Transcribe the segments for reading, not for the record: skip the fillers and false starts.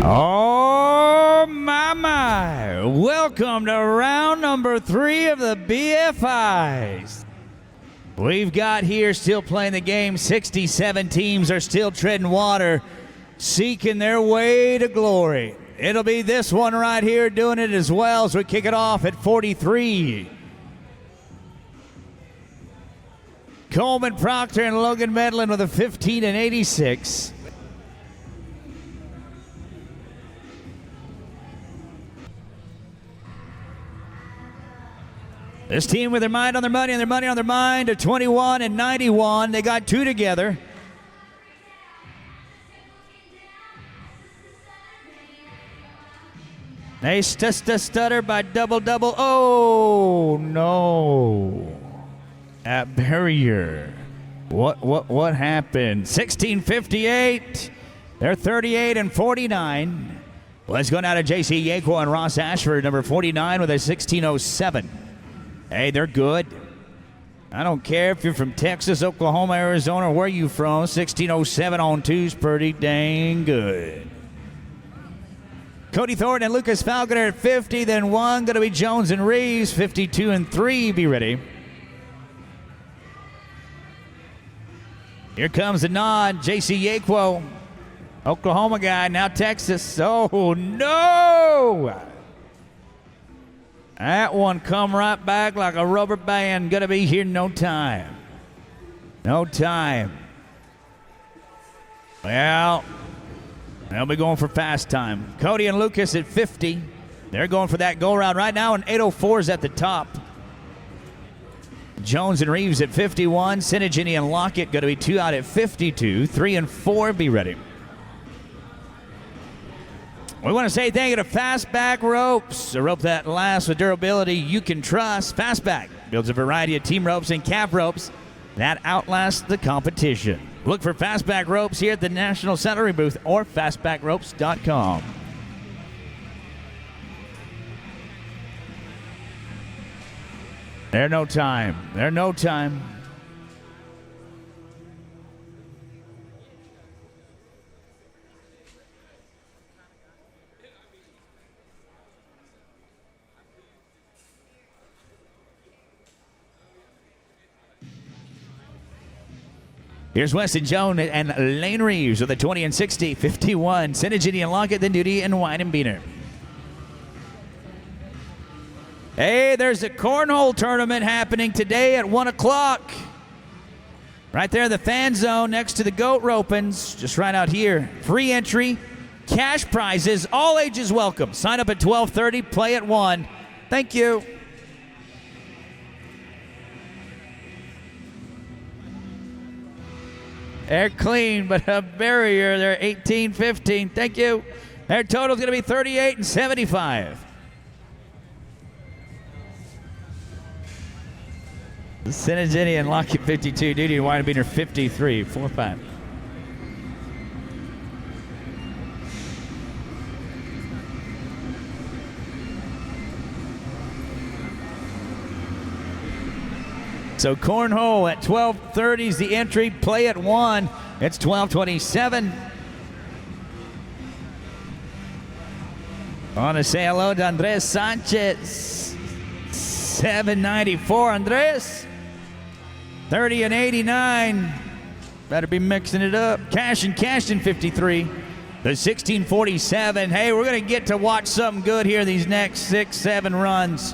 Oh, my. Welcome to round number 3 of the BFIs. We've got here still playing the game. 67 teams are still treading water, seeking their way to glory. It'll be this one right here doing it as well as we kick it off at 43. Coleman Proctor and Logan Medlin with a 15 and 86. This team with their mind on their money and their money on their mind at 21 and 91. They got 2 together. They stutter by double. Oh, no. At barrier. What happened? 16:58. They're 38 and 49. Let's go now to J.C. Yako and Ross Ashford, number 49 with a 16:07. Hey, they're good. I don't care if you're from Texas, Oklahoma, Arizona, where you from. 16:07 on 2 is pretty dang good. Cody Thornton and Lucas Falconer at 50. Then one going to be Jones and Reeves, 52 and 3. Be ready. Here comes the nod. J.C. Yako, Oklahoma guy, now Texas. Oh, no! That one come right back like a rubber band. Gonna be here in no time. No time. Well, they'll be going for fast time. Cody and Lucas at 50. They're going for that go round right now, and 8:04 is at the top. Jones and Reeves at 51. Sinigini and Lockett going to be 2 out at 52. 3 and 4. Be ready. We want to say thank you to Fastback Ropes, a rope that lasts with durability you can trust. Fastback builds a variety of team ropes and calf ropes that outlast the competition. Look for Fastback Ropes here at the National Celery booth or fastbackropes.com. They're no time. They're no time. Here's Weston Jones and Lane Reeves with a 20 and 60, 51. Sinigini and Lockett, then Duty and Weidenbiener. Hey, there's a cornhole tournament happening today at 1 o'clock. Right there in the fan zone next to the goat ropings, just right out here. Free entry, cash prizes, all ages welcome. Sign up at 12:30, play at 1. Thank you. They're clean, but a barrier. They're 18-15. Thank you. Their total's going to be 38 and 75. Sinigini and Lockett 52. Duty and Weidenbiener 53. 4-5. So cornhole at 12:30 is the entry. Play at 1. It's 12:27. I want to say hello to Andres Sanchez. 794, Andres. 30 and 89. Better be mixing it up. Cash and Cashton 53. The 1647. Hey, we're going to get to watch something good here these next 6-7 runs.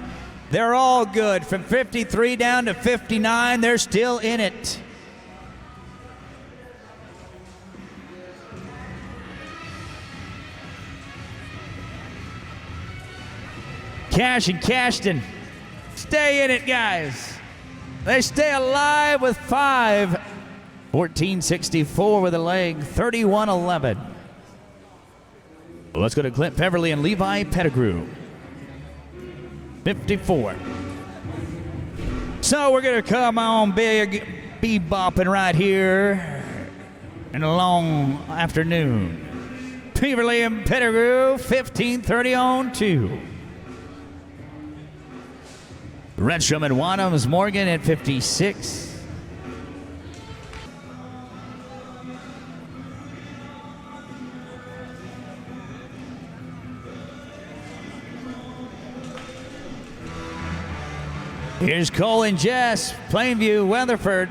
They're all good. From 53 down to 59, they're still in it. Cash and Cashton, stay in it, guys. They stay alive with 5. 1464 with a leg, 3111. Let's go to Clint Peverly and Levi Pettigrew. 54. So we're going to come on be bopping right here in a long afternoon. Peverly and Pettigrew, 1530 on 2. Redstrom and Wadhams Morgan at 56. Here's Cole and Jess, Plainview, Weatherford.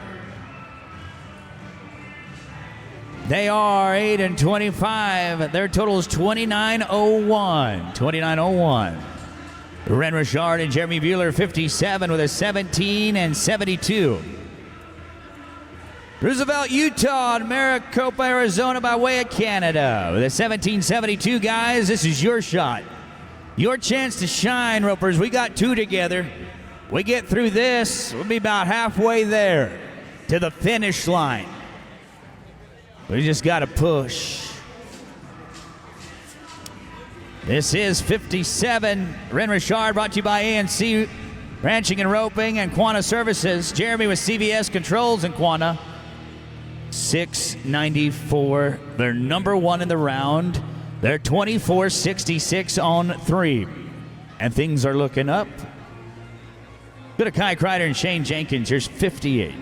They are 8 and 25. Their total is 29.01. 29.01. Ren Richard and Jeremy Bueller, 57 with a 17 and 72. Roosevelt, Utah, and Maricopa, Arizona by way of Canada with a 17.72. Guys, this is your shot. Your chance to shine, ropers. We got two together. We get through this, we'll be about halfway there to the finish line. We just got to push. This is 57. Ren Richard, brought to you by ANC Ranching and Roping and Quanta Services. Jeremy with CVS Controls and Quanta. 694. They're number one in the round. They're 24.66 on 3. And things are looking up. Go to Kai Kreider and Shane Jenkins. Here's 58.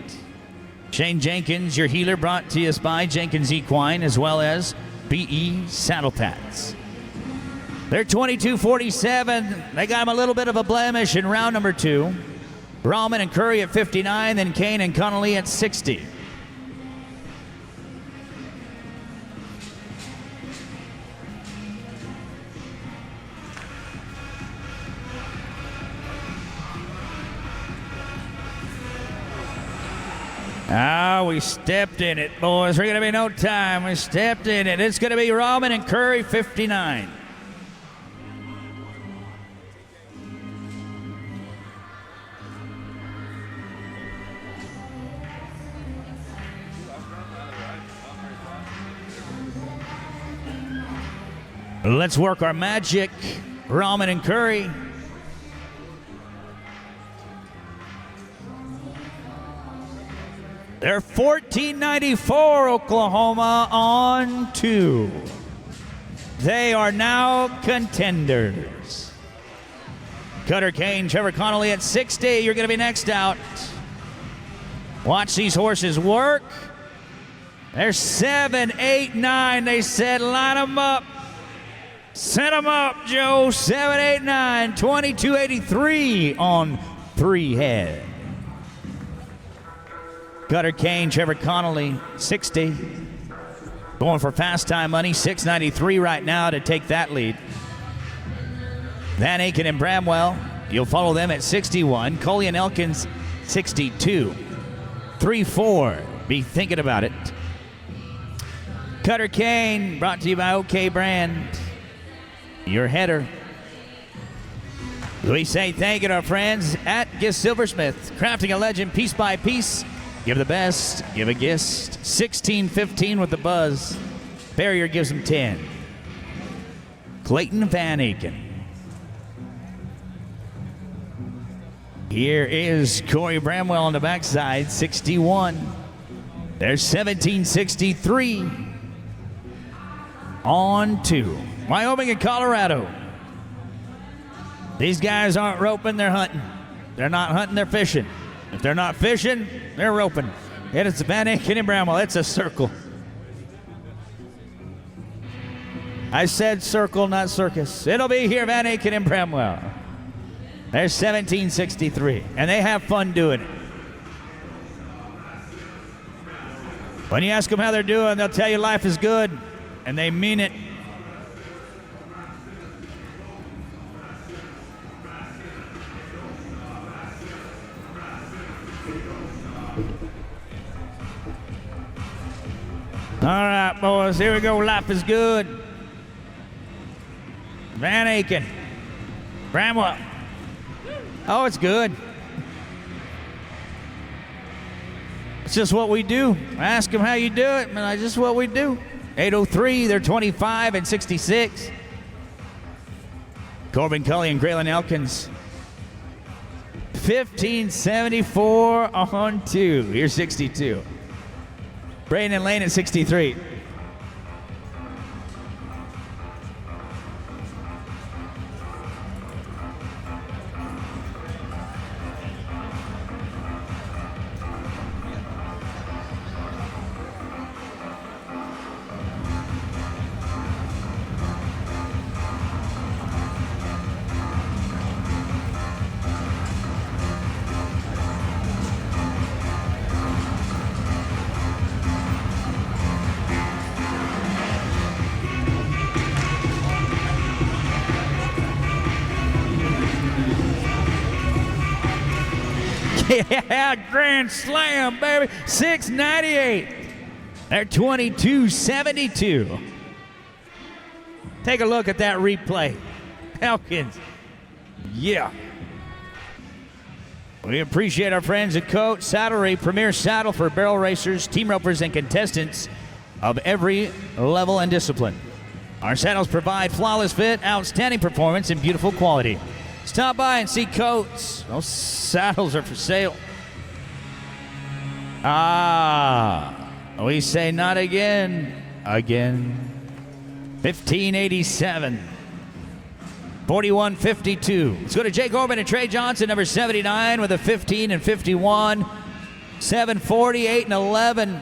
Shane Jenkins, your healer, brought to us by Jenkins Equine as well as BE Saddle Pads. They're 22.47. They got him a little bit of a blemish in round number 2. Rahman and Curry at 59, then Kane and Connolly at 60. We stepped in it, boys. We're going to be no time. We stepped in it. It's going to be Rahman and Curry, 59. Let's work our magic. Rahman and Curry. They're 14.94, Oklahoma on 2. They are now contenders. Cutter Kane, Trevor Connolly at 60. You're going to be next out. Watch these horses work. They're 7, 8, 9. They said line them up. Set them up, Joe. 7, 8, 9. 22.83 on 3 head. Cutter Kane, Trevor Connolly, 60. Going for fast time money, 6.93 right now to take that lead. Van Aken and Bramwell, you'll follow them at 61. Coley and Elkins, 62. 3-4, be thinking about it. Cutter Kane, brought to you by OK Brand. Your header. We say thank you to our friends at Gist Silversmith, crafting a legend piece by piece. Give the best, give a gist. 16-15 with the buzz. Barrier gives him 10. Clayton Van Aken. Here is Corey Bramwell on the backside, 61. There's 17.63 on 2. Wyoming and Colorado. These guys aren't roping, they're hunting. They're not hunting, they're fishing. If they're not fishing, they're roping. And it's Van Aken and Bramwell. It's a circle. I said circle, not circus. It'll be here, Van Aken and Bramwell. There's 17.63, and they have fun doing it. When you ask them how they're doing, they'll tell you life is good, and they mean it. All right, boys, here we go. Life is good. Van Aken. Bramwell. Oh, it's good. It's just what we do. Ask them how you do it, man. It's just what we do. 803, they're 25 and 66. Corbin Cully and Graylin Elkins. 1574 on 2. Here's 62. Braden and Lane at 63. Yeah, grand slam, baby. 698. They're 2272. Take a look at that replay. Elkins. Yeah. We appreciate our friends at Coat Saddlery, premier saddle for barrel racers, team ropers, and contestants of every level and discipline. Our saddles provide flawless fit, outstanding performance, and beautiful quality. Stop by and see Coats. Those saddles are for sale. We say not again. Again. 1587. 4152. Let's go to Jake Orban and Trey Johnson, number 79, with a 15 and 51. 748 and 11.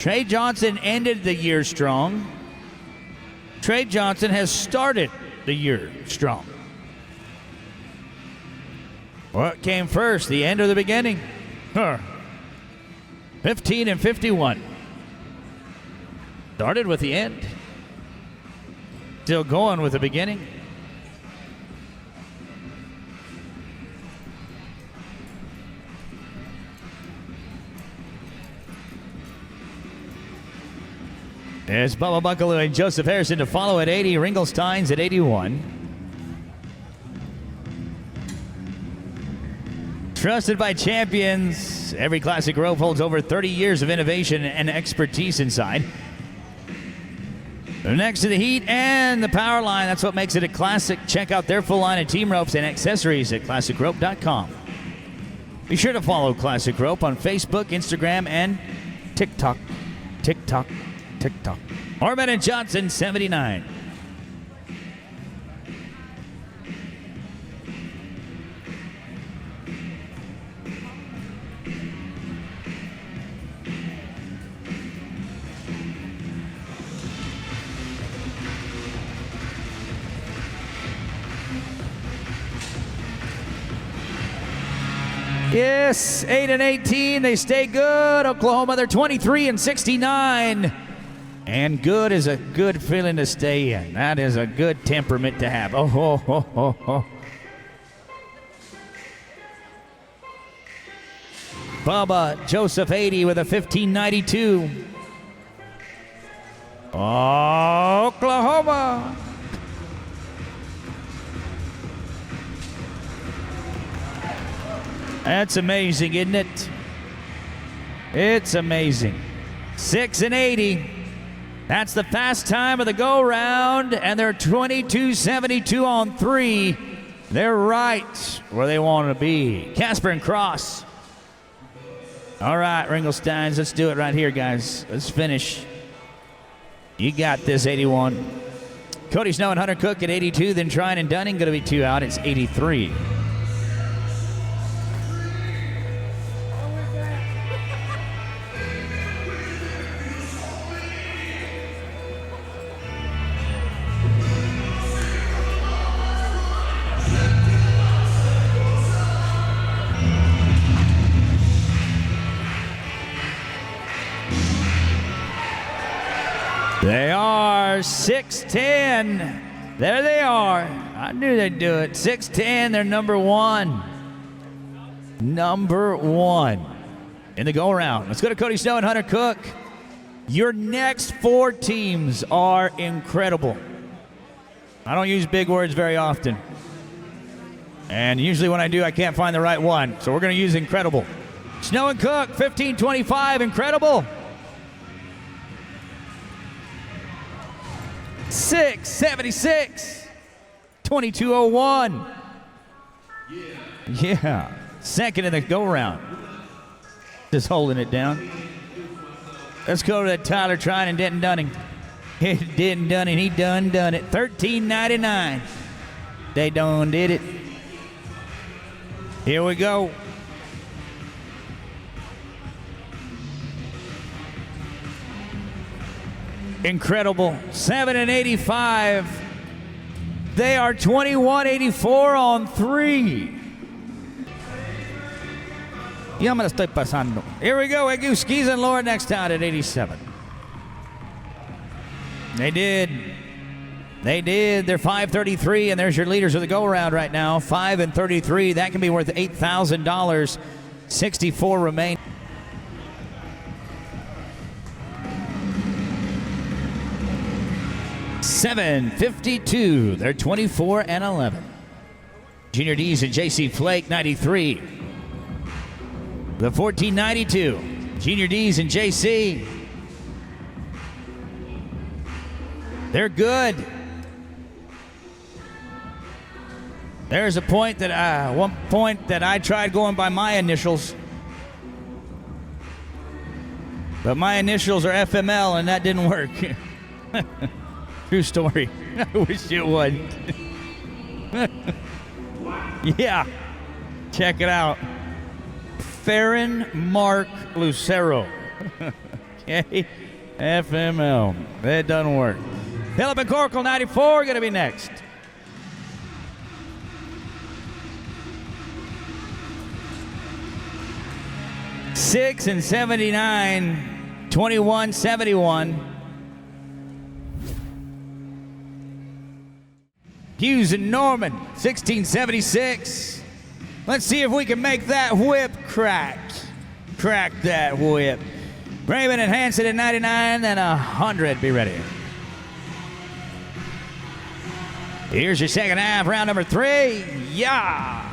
Trey Johnson ended the year strong. Trey Johnson has started the year strong. What came first, the end or the beginning? 15 and 51. Started with the end. Still going with the beginning. There's Bubba Buckaloo and Joseph Harrison to follow at 80. Ringelstein's at 81. Trusted by champions, every classic rope holds over 30 years of innovation and expertise inside. They're next to the heat and the power line. That's what makes it a classic. Check out their full line of team ropes and accessories at classicrope.com. Be sure to follow Classic Rope on Facebook, Instagram, and TikTok. TikTok. Orban and Johnson, 79. Yes, 8 and 18. They stay good. Oklahoma, they're 23 and 69. And good is a good feeling to stay in. That is a good temperament to have. Bubba Joseph 80 with a 1592. Oklahoma. That's amazing, isn't it? It's amazing. 6 and 80. That's the fast time of the go-round, and they're 22.72 on 3. They're right where they want to be. Casper and Cross. All right, Ringelsteins, let's do it right here, guys. Let's finish. You got this, 81. Cody Snow and Hunter Cook at 82. Then Trine and Dunning going to be 2 out. It's 83. They are 6'10". There they are. I knew they'd do it. 6'10", they're number 1. Number 1 in the go-around. Let's go to Cody Snow and Hunter Cook. Your next 4 teams are incredible. I don't use big words very often. And usually when I do, I can't find the right one. So we're going to use incredible. Snow and Cook, 1525, incredible. 676, 2201. Yeah. Second in the go-round. Just holding it down. Let's go to that Tyler Trine and Denton Dunning. Denton Dunning, he done it. 1399. They done did it. Here we go. Incredible. 7 and 85. They are 21.84 on 3. Ya me la estoy pasando. Here we go. Skis and Lord next out at 87. They did. They did. They're 533, and there's your leaders of the go-around right now. 5 and 33. That can be worth $8,000. 64 remain. $752. They're 24 and 11. Junior D's and JC Flake, 93. The 1492. Junior D's and JC. They're good. There's a point that one point that I tried going by my initials, but my initials are FML, and that didn't work. True story. I wish it would. Yeah, check it out. Farron Mark Lucero. Okay, FML. That doesn't work. Philip and Corkle, 94, going to be next. $6 and 79, 21, 71. Hughes and Norman, 1676. Let's see if we can make that whip crack. Crack that whip. Raymond and Hanson at 99 and 100. Be ready. Here's your second half, round number 3. Yeah.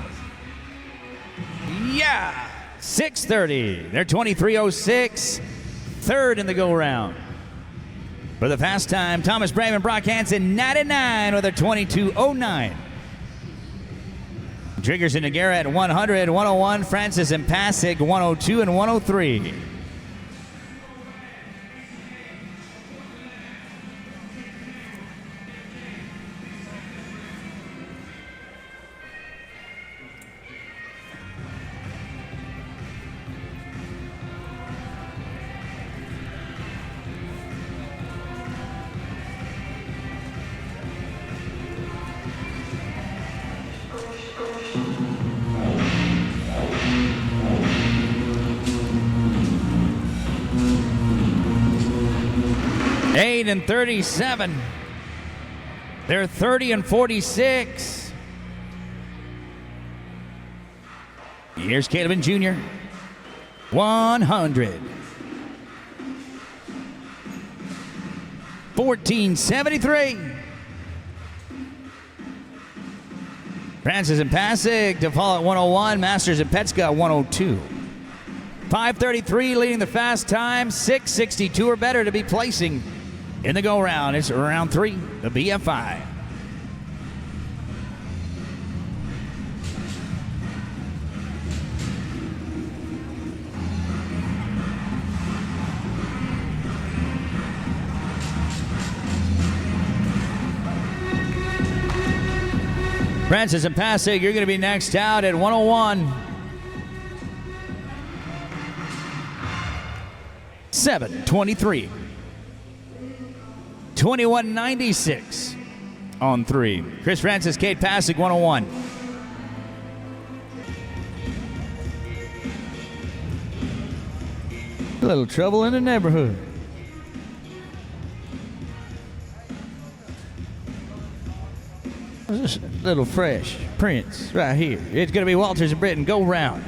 Yeah. 6:30. They're 23:06. Third in the go-round. For the fast time, Thomas Brayman, Brock Hansen, 99 with a 22:09. Driggers and Nagara at 100, 101. Francis and Passig, 102 and 103. And 37. They're 30 and 46. Here's Caleb Jr. 100. 1473. Francis and Passig to fall at 101. Masters and Petska 102. 5:33 leading the fast time. 6:62 or better to be placing in the go-round. It's round 3, the BFI. Francis and Passig, you're going to be next out at 101. 7:23. 21.96 on 3. Chris Francis, Kate Passig, 101. A little trouble in the neighborhood. This little fresh Prince right here. It's going to be Walters and Britton. Go round.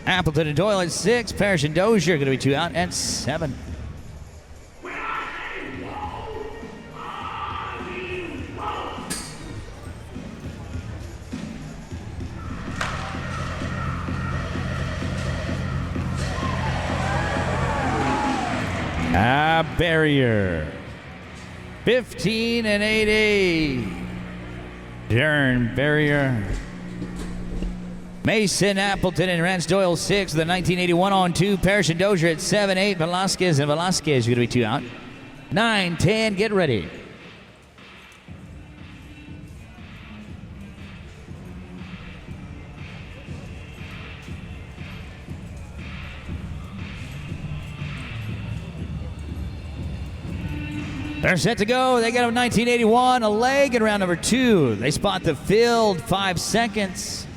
Appleton and Doyle at 6. Parrish and Dozier going to be 2 out at 7. Barrier. 15 and 80. Darren Barrier. Mason Appleton and Rance Doyle 6. The 1981 on 2. Parrish and Dozier at 7, 8. Velasquez and Velasquez going to be 2 out. 9, 10. Get ready. They're set to go. They got a 1981, a leg in round number 2. They spot the field, 5 seconds.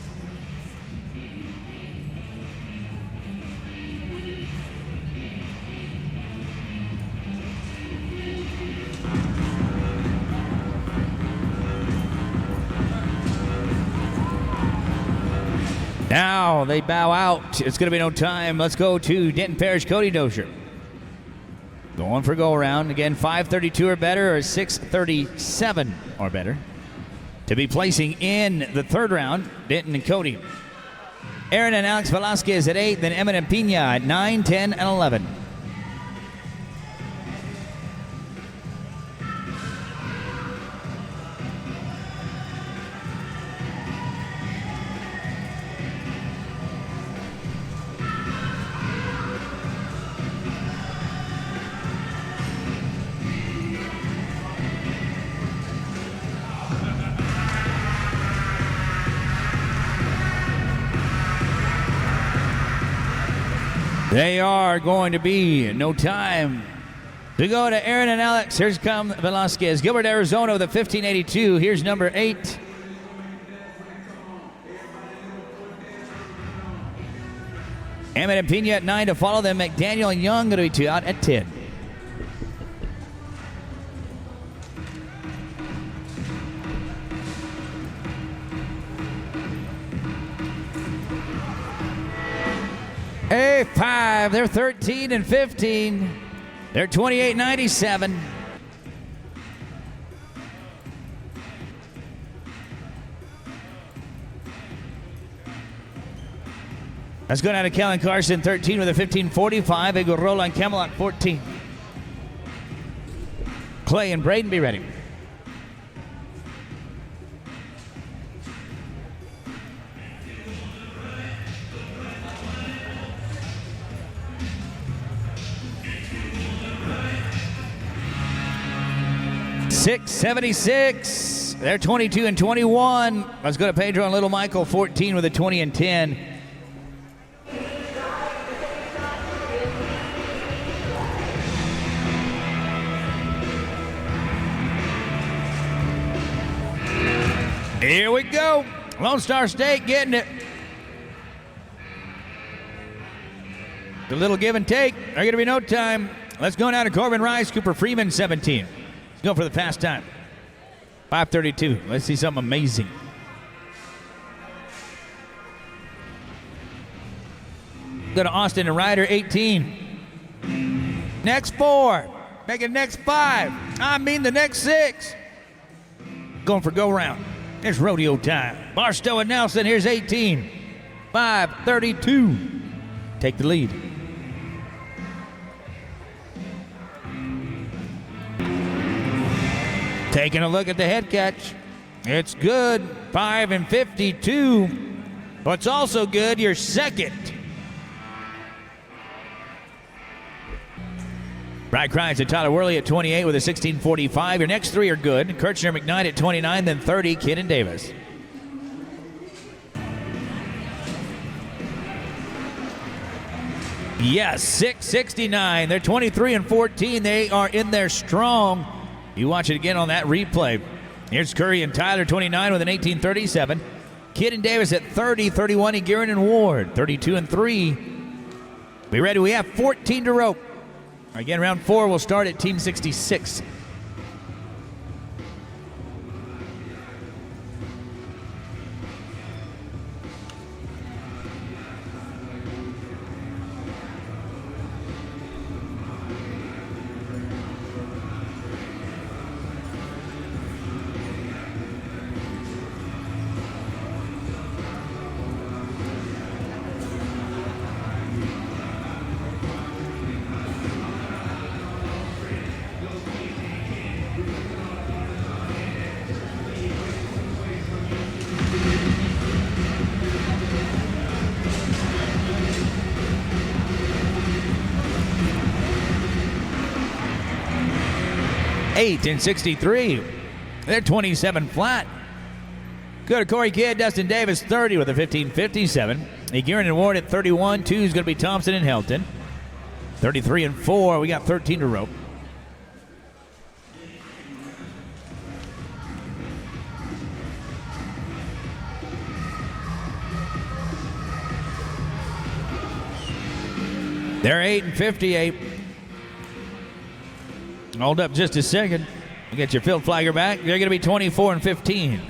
Now they bow out. It's going to be no time. Let's go to Denton Parish, Cody Dozier. Going for go around. Again, 5:32 or better, or 6:37 or better. To be placing in the third round, Denton and Cody. Aaron and Alex Velasquez at 8, then Emmett and Pina at 9, 10, and 11. They are going to be no time to go to Aaron and Alex. Here's come Velasquez. Gilbert, Arizona with a 1582. Here's number 8. Emmett and Pina at 9 to follow them. McDaniel and Young going to be 2 out at 10. A5, they're 13 and 15. They're 28.97. Let's go down to Kellen Carson, 13 with a 15.45. They go Roland Camelot, 14. Clay and Braden, be ready. $6.76. They're 22 and 21. Let's go to Pedro and Little Michael, 14 with a 20 and 10. Here we go. Lone Star State getting it. The little give and take. There's going to be no time. Let's go down to Corbin Rice, Cooper Freeman, 17. Let's go for the fast time. 5:32. Let's see something amazing. Go to Austin and Ryder, 18. Next 4. Make it next 5. I mean the next 6. Going for go round. It's rodeo time. Barstow and Nelson, here's 18. 5:32. Take the lead. Taking a look at the head catch. It's good. 5 and 52. What's also good, your second. Brad Kreitz and Tyler Worley at 28 with a 16.45. Your next 3 are good. Kirchner McKnight at 29, then 30, Kidd and Davis. Yes, 6.69. They're 23 and 14. They are in there strong. You watch it again on that replay. Here's Curry and Tyler, 29 with an 18.37. Kidd and Davis at 30, 31, Egerin and Ward, 32 and 3. Be ready. We have 14 to rope. Again, round 4 will start at Team 66. $8 and 63. They're 27 flat. Go to Corey Kidd, Dustin Davis, 30 with a 15.57. Egerin and Ward at 31. 2 is going to be Thompson and Helton. 33 and 4. We got 13 to rope. They're 8 and 58. Hold up just a second. You get your field flagger back. They're going to be 24 and 15.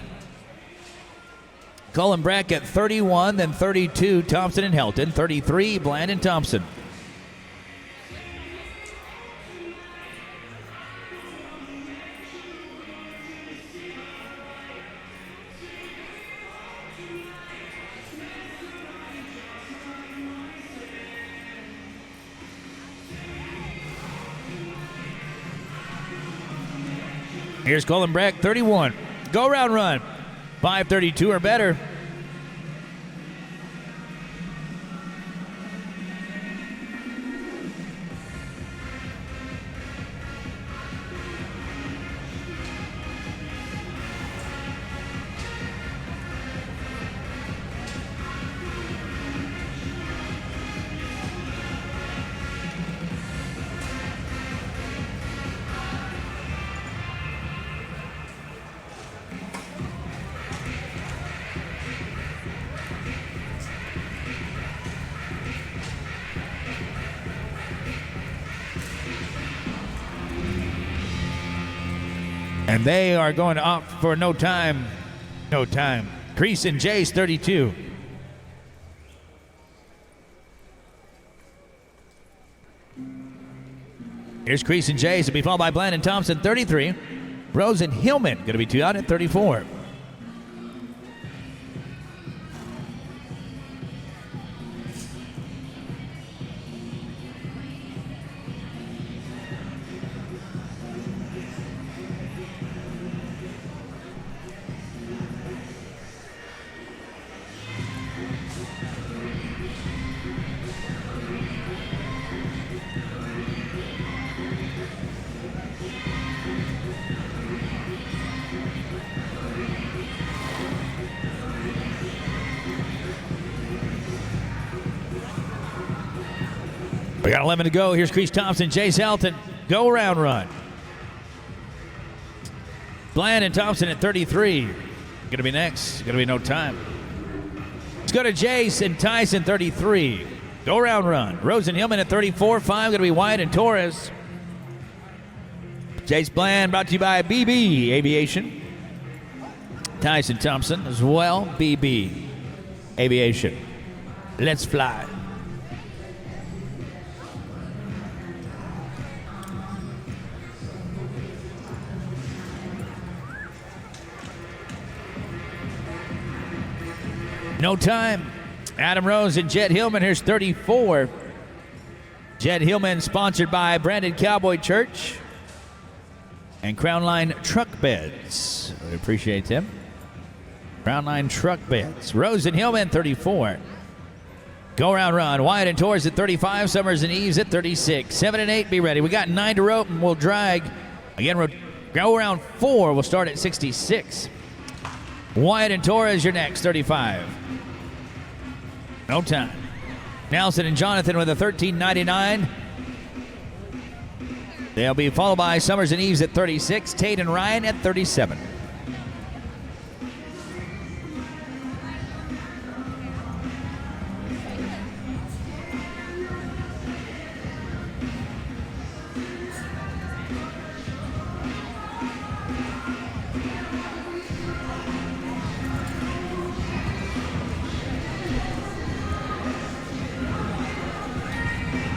Cullen Brack at 31, then 32, Thompson and Helton. 33, Bland and Thompson. Here's Cullen Brack, 31. Go round run. 5:32 or better. And they are going to opt for no time. No time. Crease and Jace, 32. Here's Crease and Jace to be followed by Bland and Thompson, 33. Rose and Hillman going to be 2 out at 34. We got 11 to go. Here's Crease Thompson, Jace Helton. Go round run. Bland and Thompson at 33. Going to be next. Going to be no time. Let's go to Jace and Tyson, 33. Go round run. Rose and Hillman at 34. 5 going to be Wyatt and Torres. Jace Bland brought to you by BB Aviation. Tyson Thompson as well. BB Aviation. Let's fly. No time. Adam Rose and Jet Hillman. Here's 34. Jet Hillman sponsored by Brandon Cowboy Church and Crown Line Truck Beds. We appreciate them. Crown Line Truck Beds. Rose and Hillman, 34. Go round run. Wyatt and Torres at 35. Summers and Eves at 36. 7 and 8, be ready. We got 9 to rope and we'll drag. Again, we'll go round 4. We'll start at 66. Wyatt and Torres, you're next, 35. No time. Nelson and Jonathan with a 13.99. They'll be followed by Summers and Eves at 36. Tate and Ryan at 37.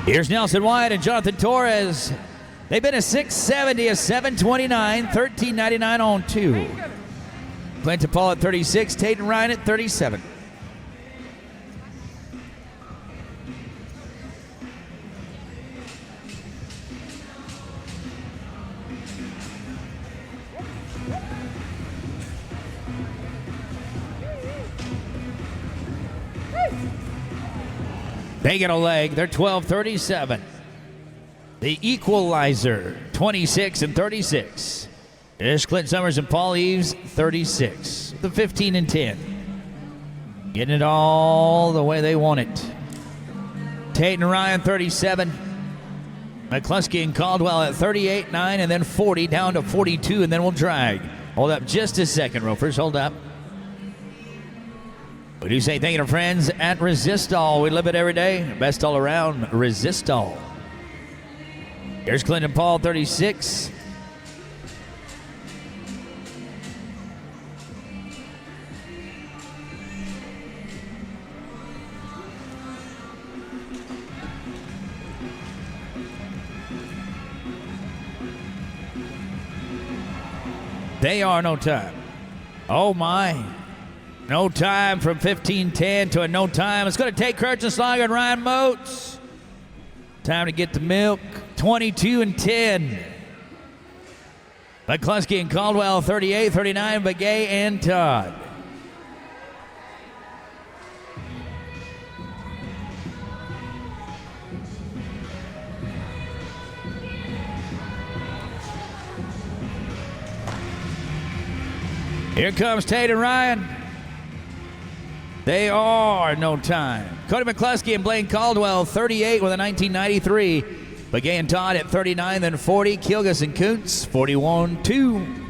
Here's Nelson Wyatt and Jonathan Torres. They've been a 670, a 729, 13.99 on 2. Clinton Paul at 36, Tate and Ryan at 37. They get a leg. They're 12.37. The equalizer, 26 and 36. There's Clint Summers and Paul Eves, 36. The 15 and 10. Getting it all the way they want it. Tate and Ryan, 37. McCluskey and Caldwell at 38, 9, and then 40 down to 42, and then we'll drag. Hold up just a second, Ropers. Hold up. We do say thank you to friends at Resistol. We live it every day. Best all around, Resistol. Here's Clinton Paul, 36. They are no time. Oh, my. No time from 15:10 to a no time. It's going to take Kirchenslager and Ryan Moats. Time to get the milk. 22-10. McCluskey and Caldwell, 38-39. Begay and Todd. Here comes Tate and Ryan. They are no time. Cody McCluskey and Blaine Caldwell, 38 with a 1993. Begay and Todd at 39, then 40. Kilgus and Kuntz, 41-2.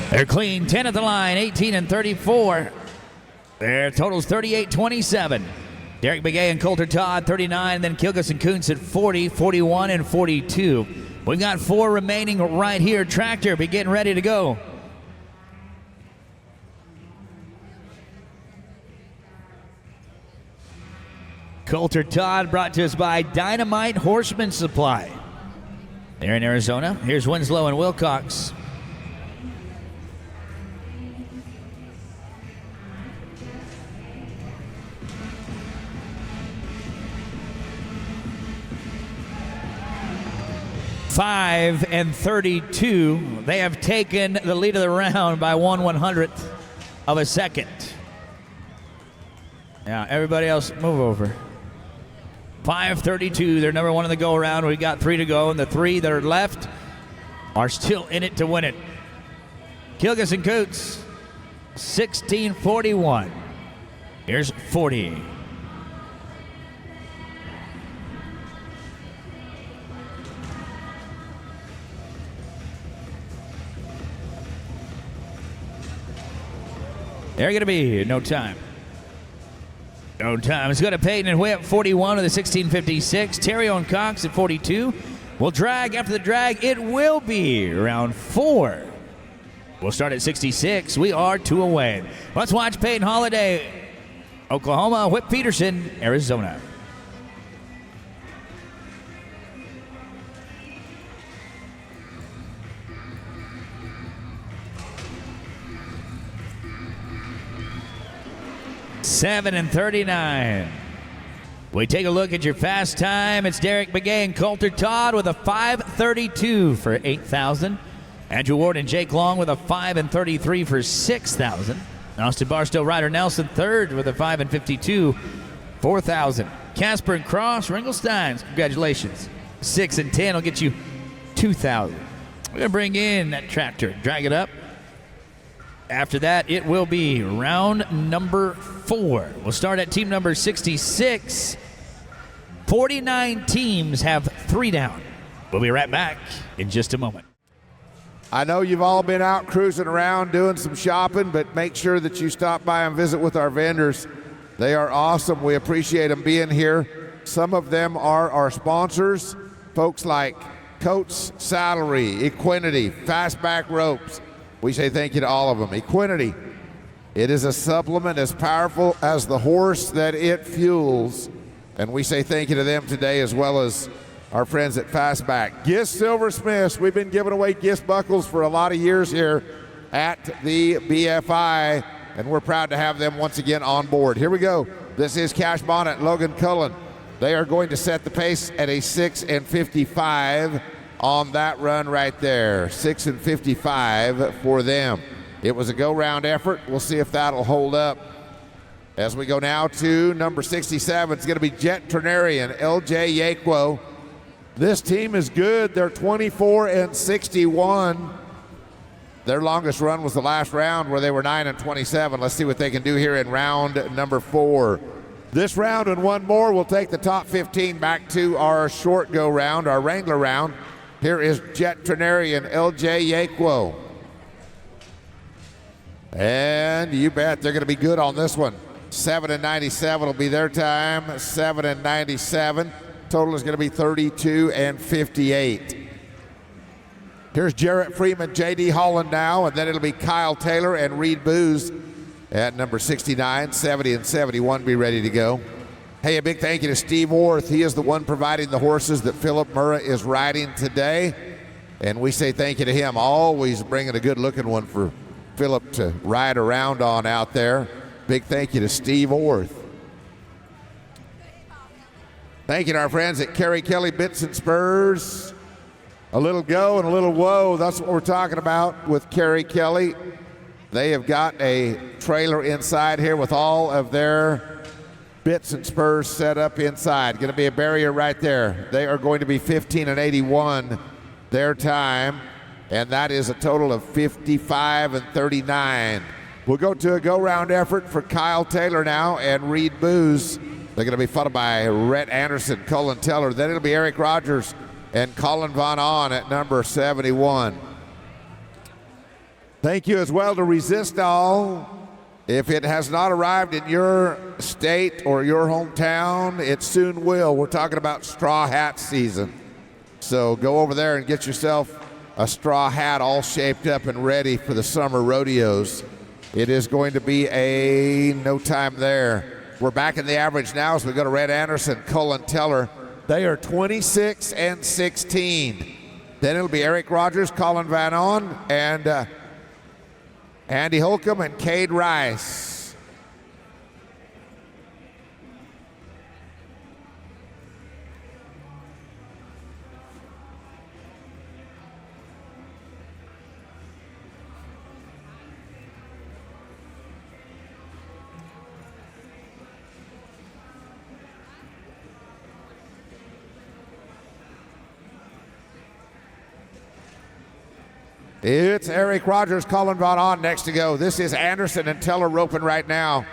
They're clean, 10 at the line, 18 and 34. Their total's 38-27. Derek Begay and Coulter Todd, 39, then Kilgus and Kuntz at 40, 41, and 42. We've got 4 remaining right here. Tractor, be getting ready to go. Coulter Todd brought to us by Dynamite Horseman Supply. They're in Arizona. Here's Winslow and Wilcox. Five and 32. They have taken the lead of the round by 1/100th of a second. Now, everybody else move over. 5:32. They're number 1 in the go around. We've got 3 to go, and the 3 that are left are still in it to win it. Kilgus and Kuntz, 16:41. Here's 40. They're going to be no time. No time. It's going to Peyton and Whip, 41 with a 16:56. Terry and Cox at 42. We'll drag after the drag. It will be round 4. We'll start at 66. We are 2 away. Let's watch Peyton Holiday, Oklahoma, Whip Peterson, Arizona. Seven and 39. We take a look at your fast time. It's Derek Begay and Coulter Todd with a 5:32 for 8,000. Andrew Ward and Jake Long with a 5 and 33 for 6,000. Austin Barstow, Ryder Nelson third with a 5 and 52, 4,000. Casper and Cross, Ringelsteins, congratulations. 6 and 10 will get you 2,000. We're gonna bring in that tractor, drag it up. After that, it will be round number 4. We'll start at team number 66. 49 teams have 3 down. We'll be right back in just a moment. I know you've all been out cruising around doing some shopping, but make sure that you stop by and visit with our vendors. They are awesome. We appreciate them being here. Some of them are our sponsors, folks like Coates Saddlery, Equinity, Fastback Ropes. We say thank you to all of them. Equinity, it is a supplement as powerful as the horse that it fuels. And we say thank you to them today, as well as our friends at Fastback. Gist Silversmiths, we've been giving away Gist buckles for a lot of years here at the BFI, and we're proud to have them once again on board. Here we go. This is Cash Bonnet, Logan Cullen. They are going to set the pace at a 6 and 55 on that run right there. 6 and 55 for them. It was a go-round effort. We'll see if that'll hold up. As we go now to number 67, it's going to be Jet Trinarian, LJ Yaquo. This team is good. They're 24 and 61. Their longest run was the last round where they were 9-27. Let's see what they can do here in round number 4. This round and one more will take the top 15 back to our short go round, our Wrangler round. Here is Veterinarian LJ Yaquo. And you bet they're going to be good on this one. 7-97 will be their time. 7-97. Total is going to be 32-58. Here's Jarrett Freeman, J.D. Holland now, and then it'll be Kyle Taylor and Reed Booz at number 69, 70, and 71 be ready to go. Hey, a big thank you to Steve Orth. He is the one providing the horses that Philip Murrah is riding today, and we say thank you to him. Always bringing a good-looking one for Philip to ride around on out there. Big thank you to Steve Orth. Thank you to our friends at Kerry Kelly Bits and Spurs. A little go and a little whoa. That's what we're talking about with Kerry Kelly. They have got a trailer inside here with all of their bits and spurs set up inside. Going to be a barrier right there. They are going to be 15-81 their time, and that is a total of 55-39. We'll go to a go-round effort for Kyle Taylor now and Reed Booz. They're going to be followed by Rhett Anderson, Cullen Teller. Then it'll be Eric Rogers and Colin Von On at number 71. Thank you as well to Resist All. If it has not arrived in your state or your hometown, it soon will. We're talking about straw hat season. So go over there and get yourself a straw hat all shaped up and ready for the summer rodeos. It is going to be a no time there. We're back in the average now as we go to Rhett Anderson, Cullen Teller. They are 26-16. Then it'll be Eric Rogers, Colin Van On, and Andy Holcomb and Cade Rice. It's Eric Rogers, Colin Von On next to go. This is Anderson and Teller roping right now.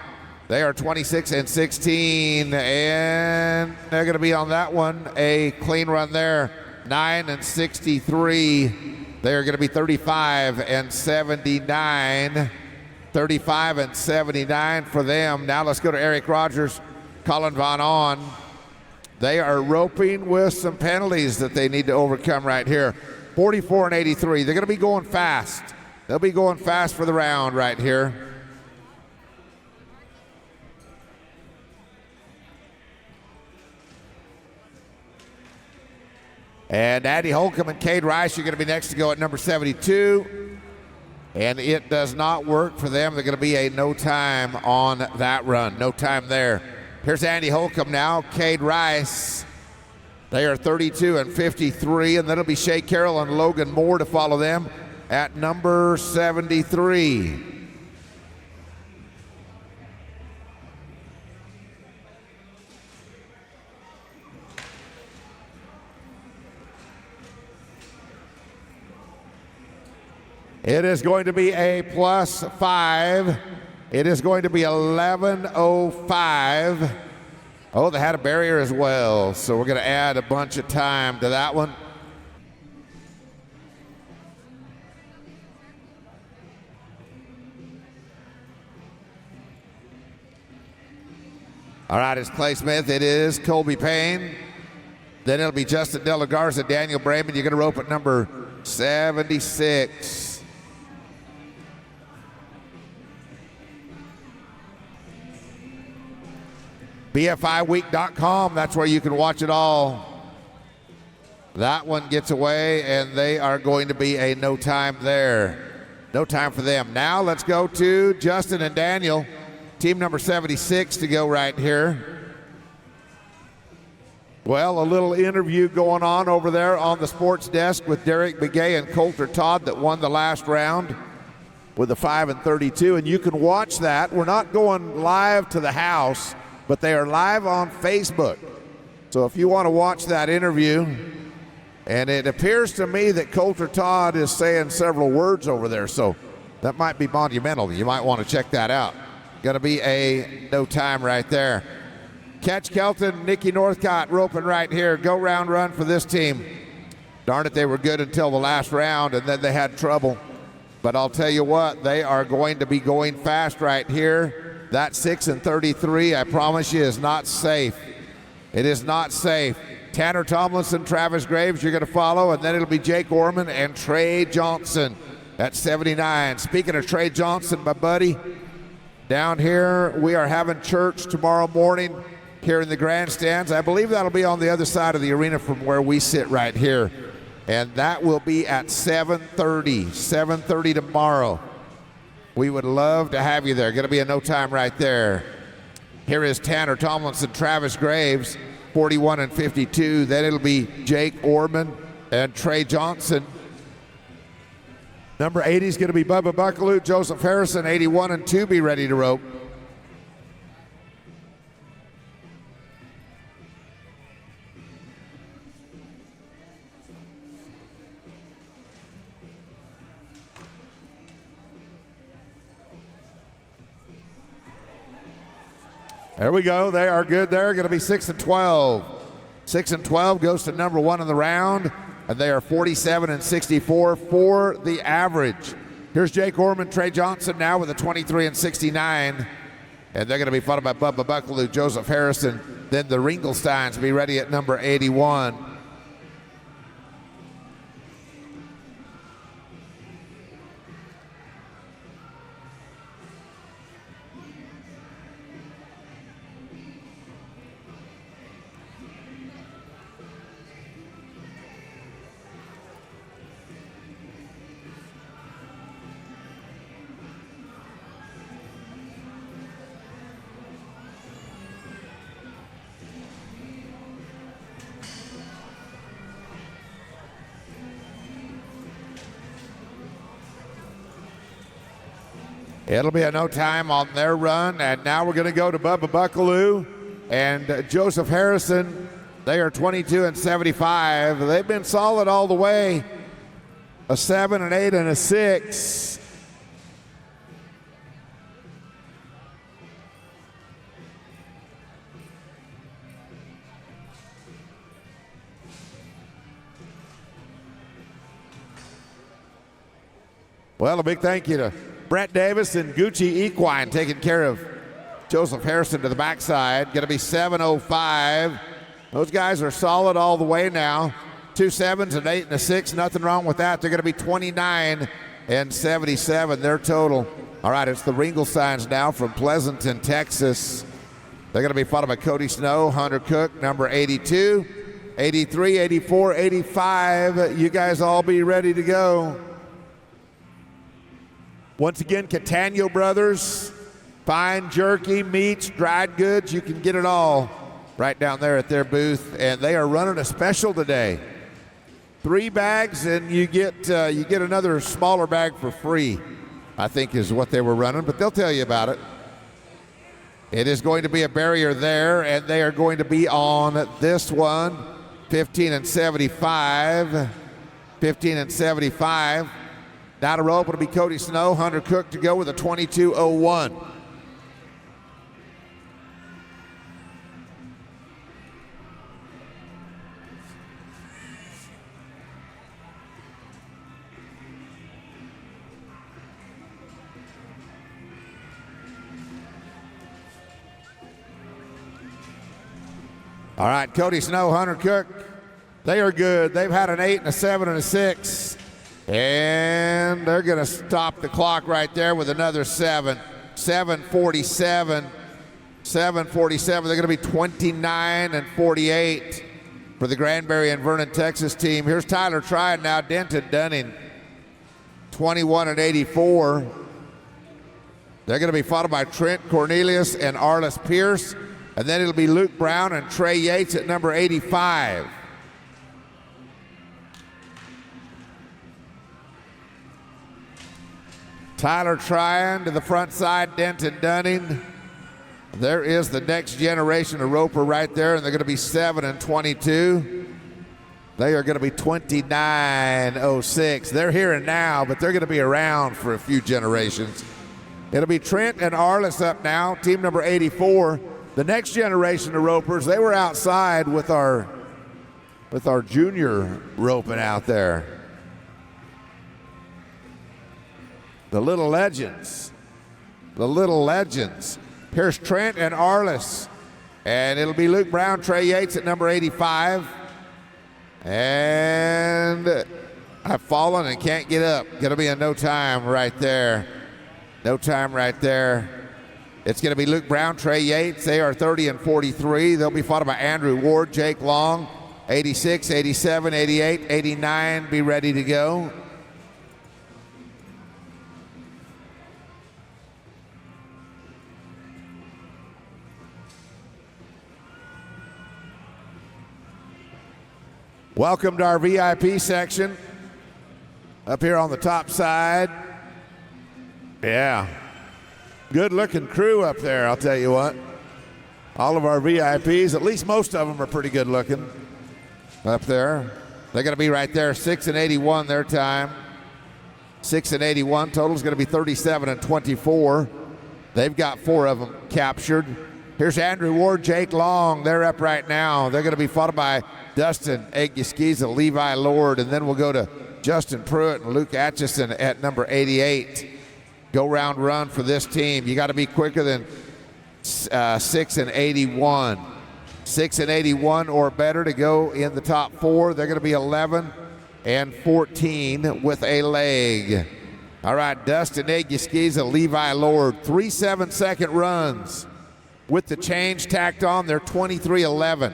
They are 26-16, and they're going to be on that one a clean run there. 9-63. They are going to be 35-79. 35-79 for them. Now let's go to Eric Rogers, Colin Von On. They are roping with some penalties that they need to overcome right here. 44-83. They're going to be going fast. They'll be going fast for the round right here. And Andy Holcomb and Cade Rice are going to be next to go at number 72. And it does not work for them. They're going to be a no time on that run. No time there. Here's Andy Holcomb now. Cade Rice. They are 32-53, and then it'll be Shea Carroll and Logan Moore to follow them at number 73. It is going to be a +5. It is going to be 11:05. Oh, they had a barrier as well, so we're going to add a bunch of time to that one. All right, it's Clay Smith. It is Colby Payne. Then it'll be Justin De La Garza, Daniel Brayman. You're going to rope at number 76. BFIweek.com, that's where you can watch it all. That one gets away, and they are going to be a no time there. No time for them. Now let's go to Justin and Daniel, team number 76 to go right here. Well, a little interview going on over there on the sports desk with Derek Begay and Coulter Todd that won the last round with a 5-32, and you can watch that. We're not going live to the house, but they are live on Facebook. So if you want to watch that interview, And it appears to me that Coulter Todd is saying several words over there, so that might be monumental. You might want to check that out. Going to be a no time right there. Catch Kelton, Nikki Northcott roping right here. Go round run for this team. Darn it, they were good until the last round, and then they had trouble. But I'll tell you what, they are going to be going fast right here. That 6 and 33, I promise you, is not safe. It is not safe. Tanner Tomlinson, Travis Graves, you're going to follow, and then it'll be Jake Orman and Trey Johnson at 79. Speaking of Trey Johnson, my buddy, down here, we are having church tomorrow morning here in the grandstands. I believe that'll be on the other side of the arena from where we sit right here. And that will be at 7:30 tomorrow. We would love to have you there. Going to be a no time right there. Here is Tanner Tomlinson, Travis Graves, 41 and 52. Then it'll be Jake Orman and Trey Johnson. Number 80 is going to be Bubba Buckaloo, Joseph Harrison, 81 and 2. Be ready to rope. There we go. They are good there. Going to be 6 and 12. 6 and 12 goes to number 1 in the round, and they are 47 and 64 for the average. Here's Jake Orman, Trey Johnson now with a 23 and 69, and they're going to be followed by Bubba Buckaloo, Joseph Harrison. Then the Ringelsteins be ready at number 81. It'll be a no time on their run, and now we're going to go to Bubba Buckaloo and Joseph Harrison. They are 22 and 75. They've been solid all the way. A 7 and 8 and a 6. Well, a big thank you to Brett Davis and Gucci Equine taking care of Joseph Harrison to the backside. Going to be 7:05. Those guys are solid all the way now. 2 7s, an 8 and a 6. Nothing wrong with that. They're going to be 29 and 77. Their total. All right, it's the Ringelsteins now from Pleasanton, Texas. They're going to be followed by Cody Snow, Hunter Cook, number 82, 83, 84, 85. You guys all be ready to go. Once again, Catania Brothers, fine jerky, meats, dried goods. You can get it all right down there at their booth, and they are running a special today. 3 bags, and you get another smaller bag for free, I think is what they were running, but they'll tell you about it. It is going to be a barrier there, and they are going to be on this one, 15 and 75. 15 and 75. Now to rope, it'll be Cody Snow, Hunter Cook to go with a 22:01. All right, Cody Snow, Hunter Cook, they are good. They've had an 8 and a 7 and a 6. And they're going to stop the clock right there with another 7. 7:47. 7:47. They're going to be 29 and 48 for the Granbury and Vernon, Texas team. Here's Tyler Tryon now, Denton Dunning, 21 and 84. They're going to be followed by Trent Cornelius and Arliss Pierce. And then it'll be Luke Brown and Trey Yates at number 85. Tyler Tryon to the front side, Denton Dunning. There is the next generation of roper right there, and they're going to be 7 and 22. They are going to be 29.06. They're here and now, but they're going to be around for a few generations. It'll be Trent and Arliss up now, team number 84. The next generation of ropers, they were outside with our junior roping out there. The little legends. The little legends. Here's Trent and Arliss. And it'll be Luke Brown, Trey Yates at number 85. And I've fallen and can't get up. Gonna be a no time right there. No time right there. It's gonna be Luke Brown, Trey Yates. They are 30 and 43. They'll be followed by Andrew Ward, Jake Long, 86, 87, 88, 89. Be ready to go. Welcome to our VIP section up here on the top side. Yeah, good looking crew up there, I'll tell you what. All of our VIPs, at least most of them are pretty good looking up there. They're gonna be right there, 6 and 81 their time. 6 and 81, total is gonna be 37 and 24. They've got 4 of them captured. Here's Andrew Ward, Jake Long. They're up right now. They're going to be followed by Dustin Egyeskiza, Levi Lord, and then we'll go to Justin Pruitt and Luke Atchison at number 88. Go round run for this team. You got to be quicker than 6 and 81. 6 and 81 or better to go in the top 4. They're going to be 11 and 14 with a leg. All right, Dustin Egyeskiza, Levi Lord, 3 7-second runs. With the change tacked on, they're 23-11.